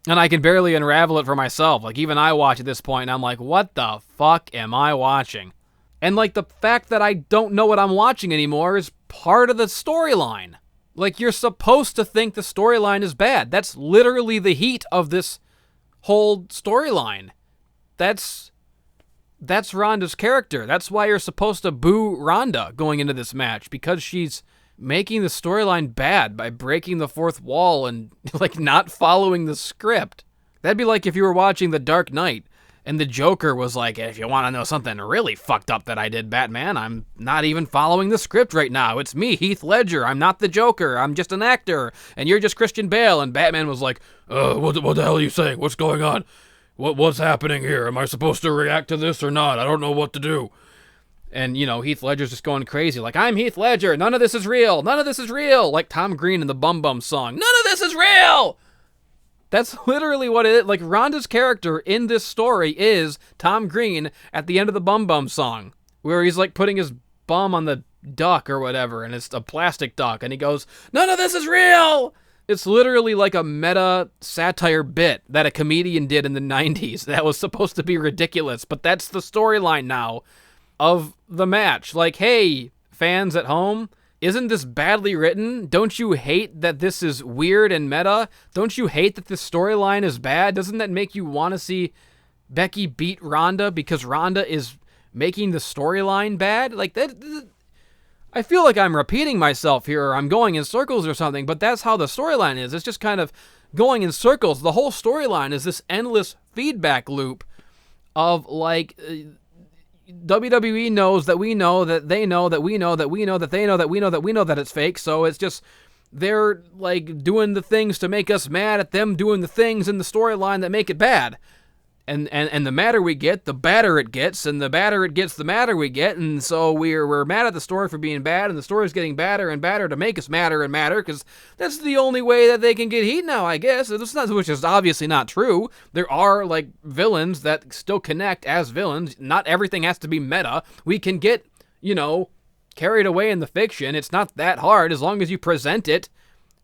And I can barely unravel it for myself. Like, even I watch at this point and I'm like, what the fuck am I watching? And, like, the fact that I don't know what I'm watching anymore is part of the storyline. Like, you're supposed to think the storyline is bad. That's literally the heat of this whole storyline. That's Ronda's character. That's why you're supposed to boo Ronda going into this match, because she's making the storyline bad by breaking the fourth wall and, like, not following the script. That'd be like if you were watching The Dark Knight and the Joker was like, if you want to know something really fucked up that I did, Batman, I'm not even following the script right now. It's me, Heath Ledger. I'm not the Joker. I'm just an actor. And you're just Christian Bale. And Batman was like, what the hell are you saying? What's going on? What's happening here? Am I supposed to react to this or not? I don't know what to do. And, you know, Heath Ledger's just going crazy. Like, I'm Heath Ledger. None of this is real. None of this is real. Like Tom Green in the Bum Bum song. None of this is real. That's literally what it is. Like, Ronda's character in this story is Tom Green at the end of the Bum Bum song, where he's, like, putting his bum on the duck or whatever, and it's a plastic duck, and he goes, none of this is real! It's literally like a meta satire bit that a comedian did in the 90s that was supposed to be ridiculous, but that's the storyline now of the match. Like, hey, fans at home, Isn't this badly written? Don't you hate that this is weird and meta? Don't you hate that this storyline is bad? Doesn't that make you want to see Becky beat Ronda because Ronda is making the storyline bad? Like, that, I feel like I'm repeating myself here, or I'm going in circles or something, but that's how the storyline is. It's just kind of going in circles. The whole storyline is this endless feedback loop of, like, WWE knows that we know that they know that we know that we know that they know that we know that we know that it's fake, so it's just they're, like, doing the things to make us mad at them doing the things in the storyline that make it bad. And the madder we get, the badder it gets, and the badder it gets, the madder we get, and so we're mad at the story for being bad, and the story's getting badder and badder to make us madder and madder, because that's the only way that they can get heat now, I guess. Which is obviously not true. There are, like, villains that still connect as villains. Not everything has to be meta. We can get, carried away in the fiction. It's not that hard as long as you present it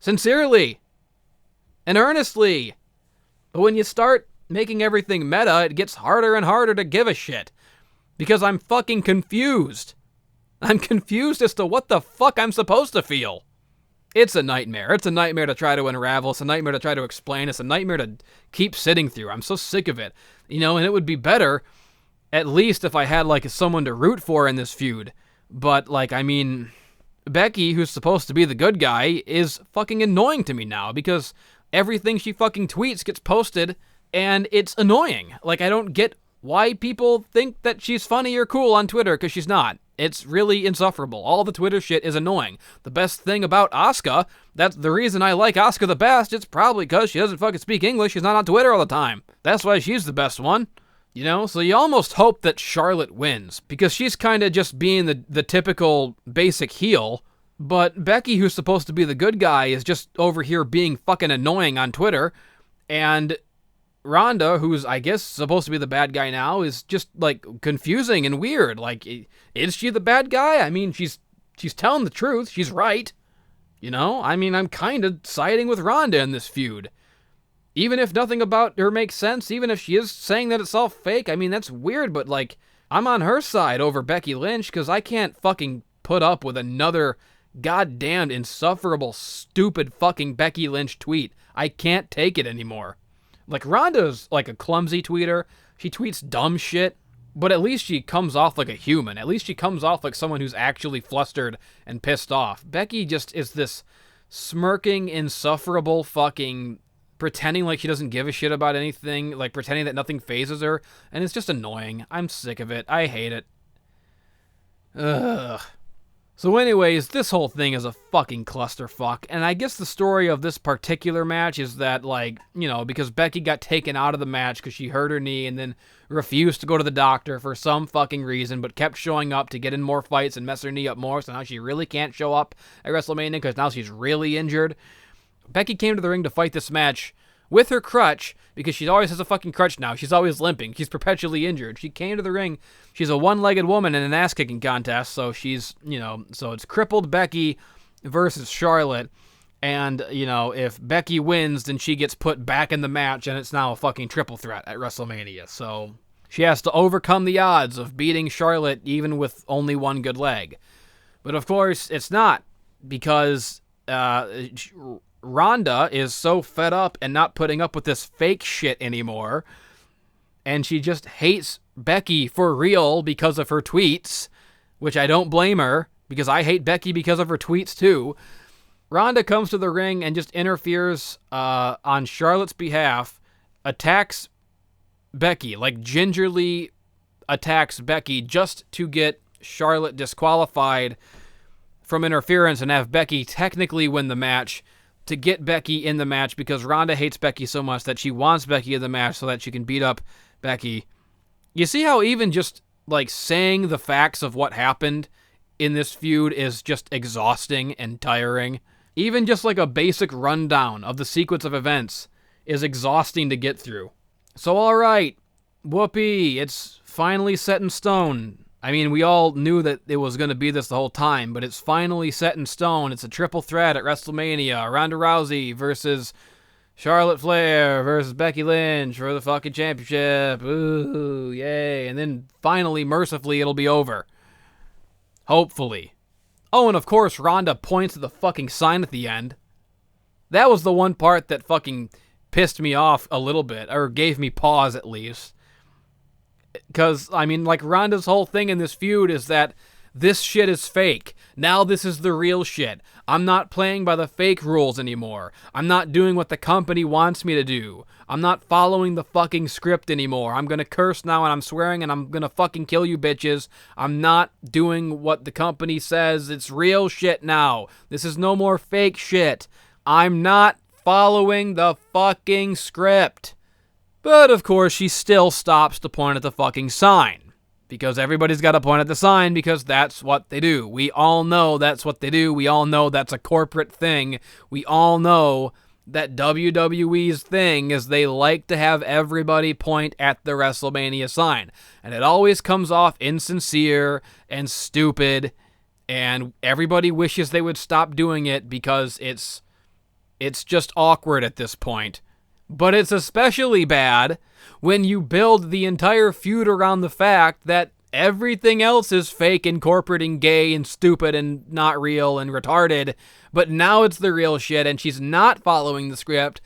sincerely and earnestly. But when you start making everything meta, it gets harder and harder to give a shit. Because I'm fucking confused. I'm confused as to what the fuck I'm supposed to feel. It's a nightmare. It's a nightmare to try to unravel. It's a nightmare to try to explain. It's a nightmare to keep sitting through. I'm so sick of it. And it would be better, at least if I had, like, someone to root for in this feud. But, like, I mean, Becky, who's supposed to be the good guy, is fucking annoying to me now. Because everything she fucking tweets gets posted, and it's annoying. Like, I don't get why people think that she's funny or cool on Twitter, because she's not. It's really insufferable. All the Twitter shit is annoying. The best thing about Asuka, that's the reason I like Asuka the best, it's probably because she doesn't fucking speak English, she's not on Twitter all the time. That's why she's the best one. So you almost hope that Charlotte wins, because she's kind of just being the typical basic heel, but Becky, who's supposed to be the good guy, is just over here being fucking annoying on Twitter, and Ronda, who's, I guess, supposed to be the bad guy now, is just, like, confusing and weird. Like, is she the bad guy? I mean, she's telling the truth. She's right. I mean, I'm kind of siding with Ronda in this feud. Even if nothing about her makes sense, even if she is saying that it's all fake, I mean, that's weird, but, like, I'm on her side over Becky Lynch, because I can't fucking put up with another goddamn insufferable, stupid fucking Becky Lynch tweet. I can't take it anymore. Like, Ronda's, like, a clumsy tweeter. She tweets dumb shit, but at least she comes off like a human. At least she comes off like someone who's actually flustered and pissed off. Becky just is this smirking, insufferable fucking pretending like she doesn't give a shit about anything, like pretending that nothing phases her, and it's just annoying. I'm sick of it. I hate it. Ugh. So anyways, this whole thing is a fucking clusterfuck, and I guess the story of this particular match is that, like, because Becky got taken out of the match because she hurt her knee and then refused to go to the doctor for some fucking reason, but kept showing up to get in more fights and mess her knee up more, so now she really can't show up at WrestleMania because now she's really injured. Becky came to the ring to fight this match with her crutch, because she always has a fucking crutch now. She's always limping. She's perpetually injured. She came to the ring. She's a one-legged woman in an ass-kicking contest, so she's, so it's crippled Becky versus Charlotte, and, if Becky wins, then she gets put back in the match, and it's now a fucking triple threat at WrestleMania, so she has to overcome the odds of beating Charlotte even with only one good leg. But, of course, it's not, because Ronda is so fed up and not putting up with this fake shit anymore, and she just hates Becky for real because of her tweets, which I don't blame her, because I hate Becky because of her tweets too. Ronda comes to the ring and just interferes on Charlotte's behalf, attacks Becky, like gingerly attacks Becky just to get Charlotte disqualified from interference and have Becky technically win the match, to get Becky in the match, because Ronda hates Becky so much that she wants Becky in the match so that she can beat up Becky. You see how even just, like, saying the facts of what happened in this feud is just exhausting and tiring? Even just, like, a basic rundown of the sequence of events is exhausting to get through. So, alright, whoopee, it's finally set in stone. I mean, we all knew that it was going to be this the whole time, but it's finally set in stone. It's a triple threat at WrestleMania. Ronda Rousey versus Charlotte Flair versus Becky Lynch for the fucking championship. Ooh, yay. And then finally, mercifully, it'll be over. Hopefully. Oh, and of course, Ronda points at the fucking sign at the end. That was the one part that fucking pissed me off a little bit, or gave me pause at least. Because, I mean, like, Ronda's whole thing in this feud is that this shit is fake. Now this is the real shit. I'm not playing by the fake rules anymore. I'm not doing what the company wants me to do. I'm not following the fucking script anymore. I'm gonna curse now and I'm swearing and I'm gonna fucking kill you bitches. I'm not doing what the company says. It's real shit now. This is no more fake shit. I'm not following the fucking script. But of course she still stops to point at the fucking sign. Because everybody's got to point at the sign because that's what they do. We all know that's what they do. We all know that's a corporate thing. We all know that WWE's thing is they like to have everybody point at the WrestleMania sign. And it always comes off insincere and stupid. And everybody wishes they would stop doing it because it's just awkward at this point. But it's especially bad when you build the entire feud around the fact that everything else is fake and corporate and gay and stupid and not real and retarded, but now it's the real shit and she's not following the script.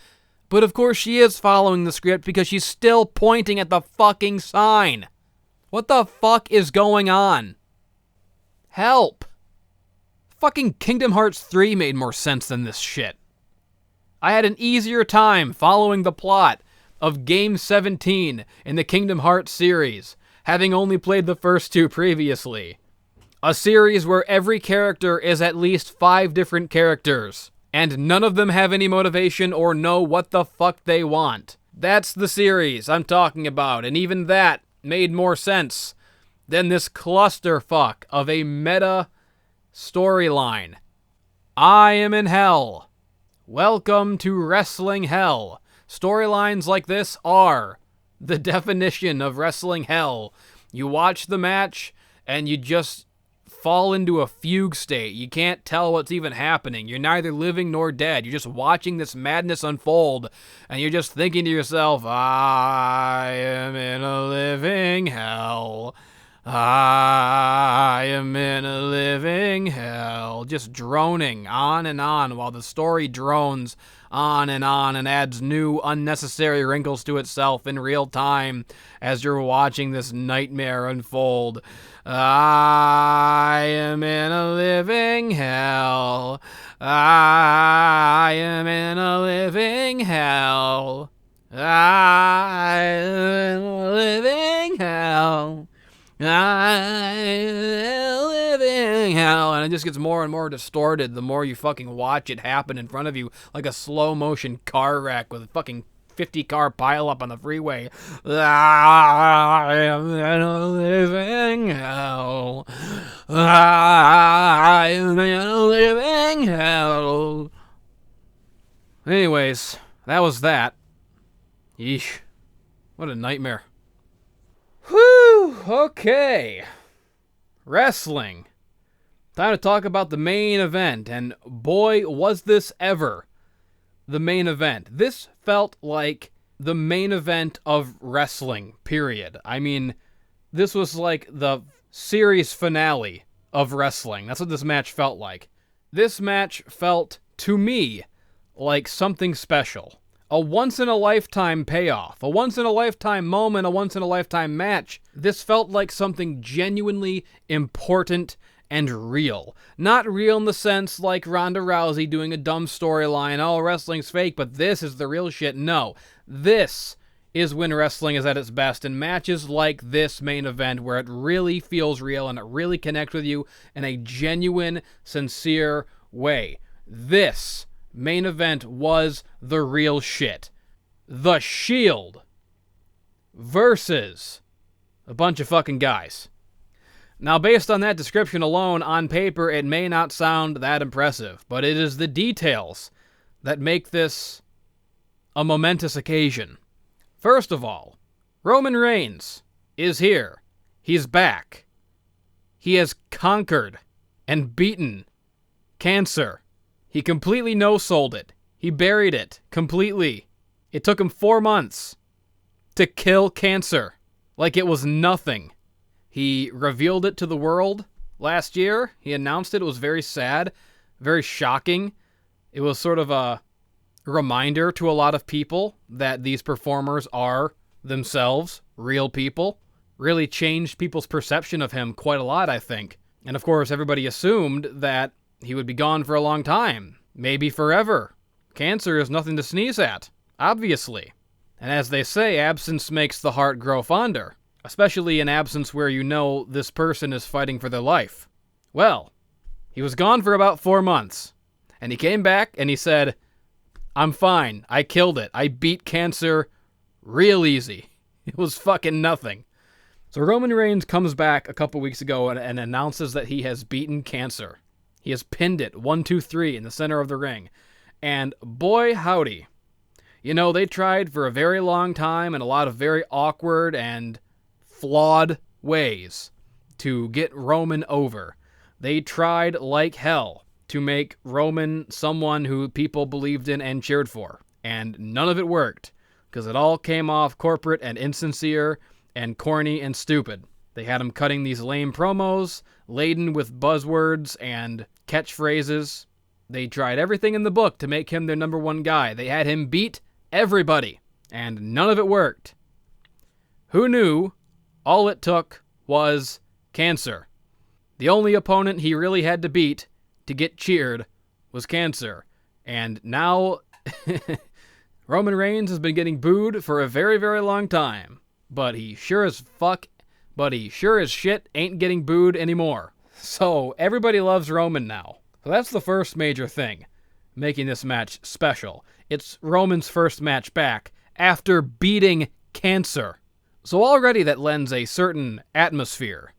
But of course she is following the script because she's still pointing at the fucking sign. What the fuck is going on? Help. Fucking Kingdom Hearts 3 made more sense than this shit. I had an easier time following the plot of Game 17 in the Kingdom Hearts series, having only played the first two previously. A series where every character is at least 5 different characters, and none of them have any motivation or know what the fuck they want. That's the series I'm talking about, and even that made more sense than this clusterfuck of a meta storyline. I am in hell. Welcome to Wrestling Hell. Storylines like this are the definition of wrestling hell. You watch the match, and you just fall into a fugue state. You can't tell what's even happening. You're neither living nor dead. You're just watching this madness unfold, and you're just thinking to yourself, I am in a living hell. I am in a living hell. Just droning on and on while the story drones on and adds new unnecessary wrinkles to itself in real time as you're watching this nightmare unfold. I am in a living hell. I am in a living hell. I am in a living hell. I live in hell, and it just gets more and more distorted the more you fucking watch it happen in front of you, like a slow motion car wreck with a fucking 50-car pileup on the freeway. I am in a living hell. I am in a living hell. Anyways, that was that. Yeesh. What a nightmare. Whew, okay. Wrestling. Time to talk about the main event, and boy, was this ever the main event. This felt like the main event of wrestling, period. I mean, this was like the series finale of wrestling. That's what this match felt like. This match felt, to me, like something special. A once-in-a-lifetime payoff, a once-in-a-lifetime moment, a once-in-a-lifetime match. This felt like something genuinely important and real. Not real in the sense like Ronda Rousey doing a dumb storyline, oh, wrestling's fake, but this is the real shit. No, this is when wrestling is at its best, and matches like this main event where it really feels real and it really connects with you in a genuine, sincere way. This main event was the real shit. The Shield versus a bunch of fucking guys. Now, based on that description alone, on paper, it may not sound that impressive, but it is the details that make this a momentous occasion. First of all, Roman Reigns is here. He's back. He has conquered and beaten cancer. He completely no-sold it. He buried it completely. It took him 4 months to kill cancer like it was nothing. He revealed it to the world last year. He announced it. It was very sad, very shocking. It was sort of a reminder to a lot of people that these performers are themselves real people. Really changed people's perception of him quite a lot, I think. And of course, everybody assumed that he would be gone for a long time, maybe forever. Cancer is nothing to sneeze at, obviously. And as they say, absence makes the heart grow fonder, especially in absence where you know this person is fighting for their life. Well, he was gone for about 4 months, and he came back and he said, "I'm fine. I killed it. I beat cancer real easy. It was fucking nothing." So Roman Reigns comes back a couple weeks ago and announces that he has beaten cancer. He has pinned it 1, 2, 3 in the center of the ring. And boy howdy. You know, they tried for a very long time in a lot of very awkward and flawed ways to get Roman over. They tried like hell to make Roman someone who people believed in and cheered for. And none of it worked, because it all came off corporate and insincere and corny and stupid. They had him cutting these lame promos, laden with buzzwords and catchphrases. They tried everything in the book to make him their number one guy. They had him beat everybody, and none of it worked. Who knew all it took was cancer? The only opponent he really had to beat to get cheered was cancer. And now Roman Reigns has been getting booed for a very, very long time. But he sure as shit ain't getting booed anymore. So everybody loves Roman now. So that's the first major thing making this match special. It's Roman's first match back after beating cancer. So already that lends a certain atmosphere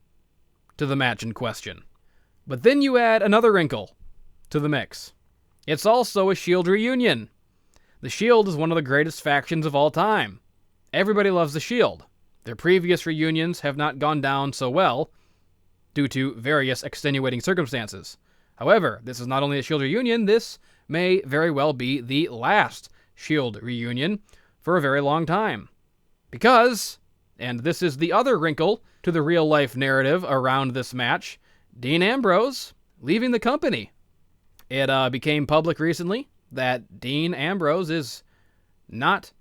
to the match in question. But then you add another wrinkle to the mix. It's also a Shield reunion. The Shield is one of the greatest factions of all time. Everybody loves the Shield. Their previous reunions have not gone down so well due to various extenuating circumstances. However, this is not only a Shield reunion, this may very well be the last Shield reunion for a very long time. Because, and this is the other wrinkle to the real-life narrative around this match, Dean Ambrose leaving the company. It became public recently that Dean Ambrose is not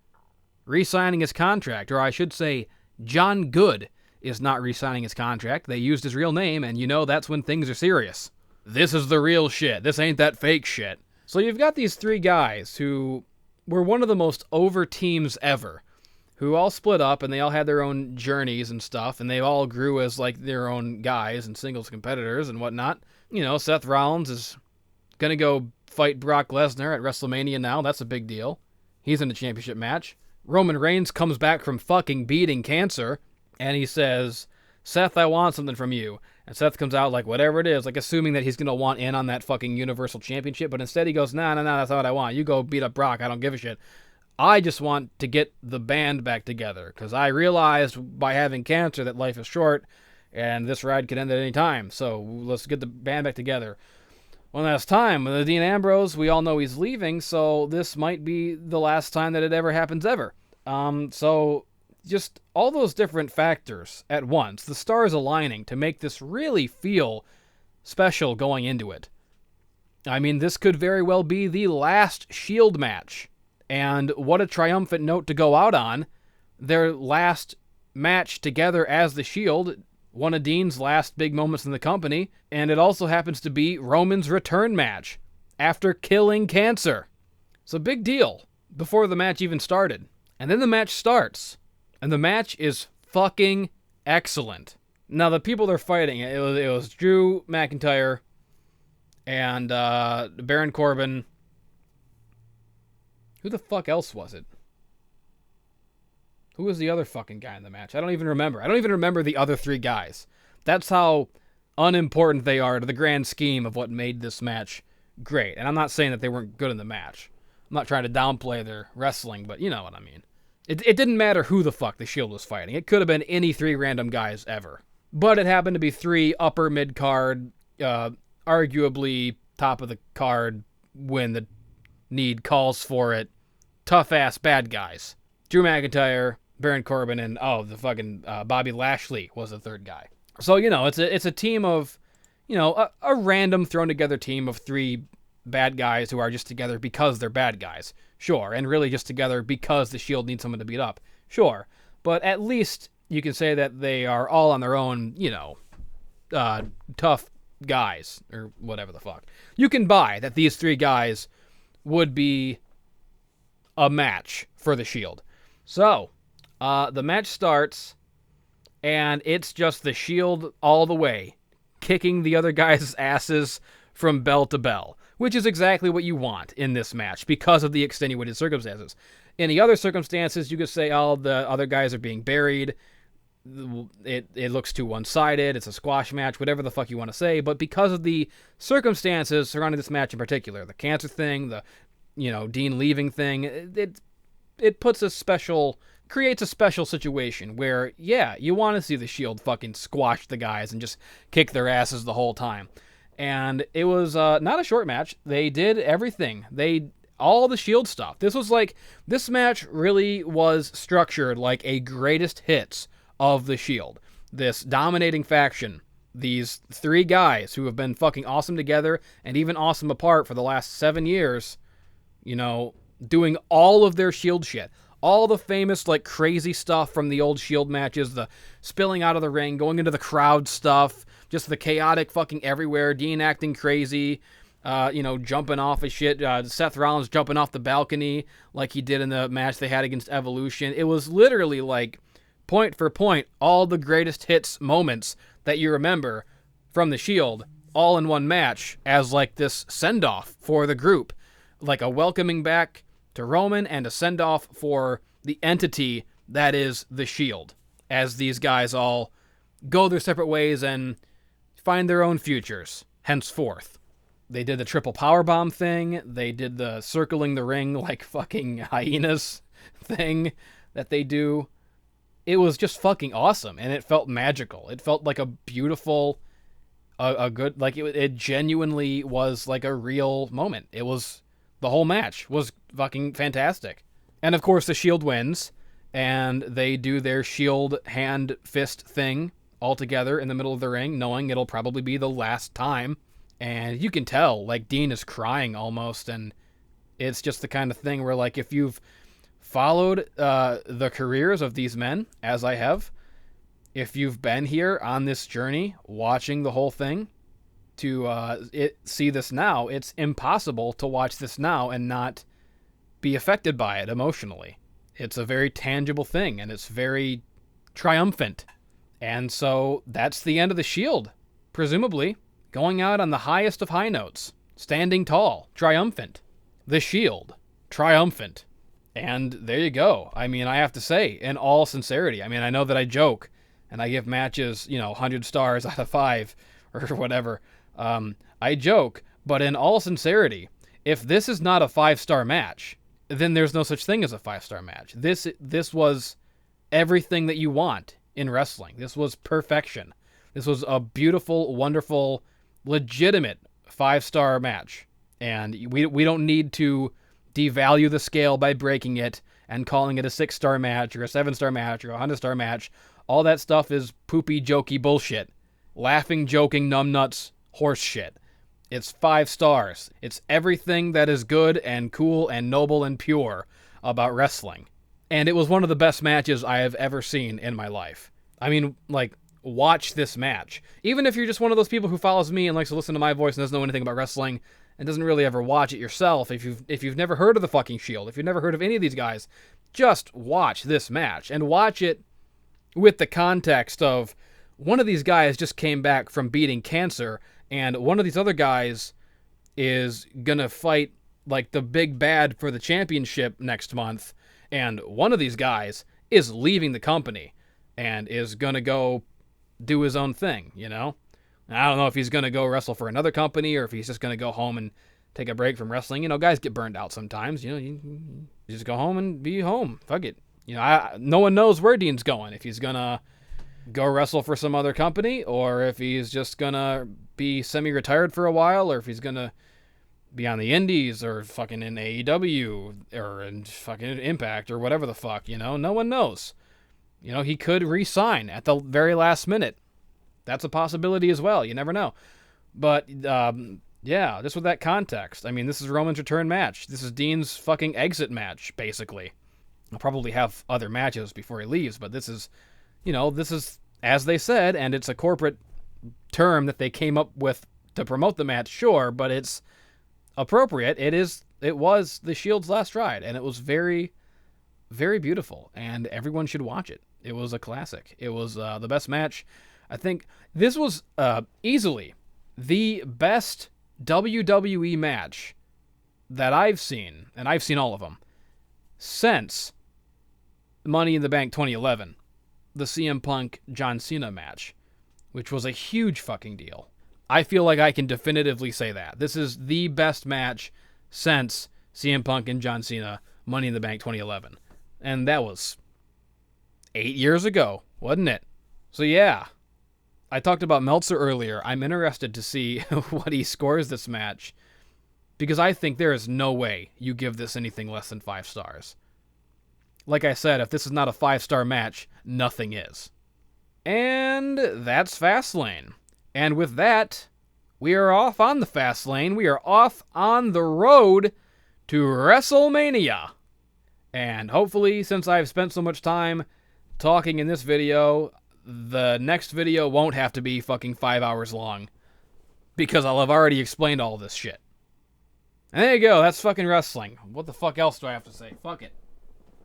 re-signing his contract, or I should say, John Good is not re-signing his contract. They used his real name, and you know that's when things are serious. This is the real shit. This ain't that fake shit. So you've got these three guys who were one of the most over teams ever, who all split up, and they all had their own journeys and stuff, and they all grew as, like, their own guys and singles competitors and whatnot. You know, Seth Rollins is gonna go fight Brock Lesnar at WrestleMania now. That's a big deal. He's in the championship match. Roman Reigns comes back from fucking beating cancer, and he says, "Seth, I want something from you." And Seth comes out like, whatever it is, like assuming that he's going to want in on that fucking Universal Championship, but instead he goes, nah, that's not what I want. You go beat up Brock. I don't give a shit. I just want to get the band back together, because I realized by having cancer that life is short, and this ride could end at any time, so let's get the band back together. One last time, with Dean Ambrose, we all know he's leaving, so this might be the last time that it ever happens ever. So just all those different factors at once, the stars aligning to make this really feel special going into it. I mean, this could very well be the last Shield match, and what a triumphant note to go out on. Their last match together as the Shield, one of Dean's last big moments in the company, and it also happens to be Roman's return match after killing cancer. So big deal before the match even started. And then the match starts, and the match is fucking excellent. Now, the people they're fighting, it was Drew McIntyre and Baron Corbin. Who the fuck else was it? Who was the other fucking guy in the match? I don't even remember. I don't even remember the other three guys. That's how unimportant they are to the grand scheme of what made this match great. And I'm not saying that they weren't good in the match. I'm not trying to downplay their wrestling, but you know what I mean. It didn't matter who the fuck the Shield was fighting. It could have been any three random guys ever. But it happened to be three upper mid-card, arguably top of the card when the need calls for it, tough-ass bad guys. Drew McIntyre, Baron Corbin, and the fucking Bobby Lashley was the third guy. So, you know, it's a team of a random thrown together team of 3 bad guys who are just together because they're bad guys. Sure. And really just together because the Shield needs someone to beat up. Sure. But at least you can say that they are all on their own, tough guys or whatever the fuck. You can buy that these 3 guys would be a match for the Shield. So, the match starts, and it's just the Shield all the way, kicking the other guys' asses from bell to bell, which is exactly what you want in this match because of the extenuating circumstances. In the other circumstances, you could say, oh, the other guys are being buried. It looks too one-sided. It's a squash match, whatever the fuck you want to say. But because of the circumstances surrounding this match in particular, the cancer thing, the Dean leaving thing, it creates a special situation where, yeah, you want to see the Shield fucking squash the guys and just kick their asses the whole time. And it was not a short match. They did everything. All the Shield stuff. This match really was structured like a greatest hits of the Shield. This dominating faction. These 3 guys who have been fucking awesome together and even awesome apart for the last 7 years, doing all of their Shield shit. All the famous, crazy stuff from the old Shield matches, the spilling out of the ring, going into the crowd stuff, just the chaotic fucking everywhere, Dean acting crazy, jumping off of shit, Seth Rollins jumping off the balcony like he did in the match they had against Evolution. It was literally point for point, all the greatest hits moments that you remember from the Shield, all in one match as this send-off for the group. A welcoming back to Roman and a send-off for the entity that is the Shield, as these guys all go their separate ways and find their own futures henceforth. They did the triple powerbomb thing. They did the circling the ring like fucking hyenas thing that they do. It was just fucking awesome, and it felt magical. It felt like a beautiful, a good, it genuinely was a real moment. The whole match was fucking fantastic. And of course the Shield wins, and they do their Shield hand fist thing all together in the middle of the ring, knowing it'll probably be the last time. And you can tell, Dean is crying almost, and it's just the kind of thing where, if you've followed the careers of these men, as I have, if you've been here on this journey, watching the whole thing, to see this now, it's impossible to watch this now and not be affected by it emotionally. It's a very tangible thing, and it's very triumphant. And so that's the end of the Shield, presumably. Going out on the highest of high notes. Standing tall. Triumphant. The Shield. Triumphant. And there you go. I mean, I have to say, in all sincerity, I know that I joke, and I give matches, 100 stars out of 5, or whatever. I joke, but in all sincerity, if this is not a 5-star match, then there's no such thing as a 5-star match. This was everything that you want in wrestling. This was perfection. This was a beautiful, wonderful, legitimate 5-star match. And we don't need to devalue the scale by breaking it and calling it a 6-star match or a 7-star match or a 100-star match. All that stuff is poopy, jokey bullshit. Laughing, joking, numbnuts, horse shit. It's 5 stars. It's everything that is good and cool and noble and pure about wrestling. And it was one of the best matches I have ever seen in my life. Watch this match. Even if you're just one of those people who follows me and likes to listen to my voice and doesn't know anything about wrestling and doesn't really ever watch it yourself, if you've never heard of the fucking Shield, if you've never heard of any of these guys, just watch this match. And watch it with the context of one of these guys just came back from beating cancer, and one of these other guys is gonna fight the big bad for the championship next month, and one of these guys is leaving the company and is gonna go do his own thing, I don't know if he's going to go wrestle for another company or if he's just going to go home and take a break from wrestling. Guys get burned out sometimes. You just go home and be home. Fuck it. No one knows where Dean's going. If he's going to go wrestle for some other company or if he's just going to be semi-retired for a while or if he's going to be on the indies or fucking in AEW or in fucking Impact or whatever the fuck, no one knows. He could re-sign at the very last minute. That's a possibility as well. You never know. But, yeah, just with that context. I mean, this is Roman's return match. This is Dean's fucking exit match, basically. He'll probably have other matches before he leaves, but this is, this is, as they said, and it's a corporate term that they came up with to promote the match, sure, but it's appropriate. It was the Shield's last ride, and it was very, very beautiful, and everyone should watch it. It was a classic. It was the best match. I think this was easily the best WWE match that I've seen, and I've seen all of them, since Money in the Bank 2011, the CM Punk John Cena match, which was a huge fucking deal. I feel like I can definitively say that. This is the best match since CM Punk and John Cena Money in the Bank 2011. And that was 8 years ago, wasn't it? So yeah, I talked about Meltzer earlier. I'm interested to see what he scores this match, because I think there is no way you give this anything less than 5 stars. Like I said, if this is not a 5-star match, nothing is. And that's Fastlane. And with that, we are off on the fast lane. We are off on the road to WrestleMania. And hopefully, since I've spent so much time talking in this video, the next video won't have to be fucking 5 hours long, because I'll have already explained all this shit. And there you go, that's fucking wrestling. What the fuck else do I have to say? Fuck it.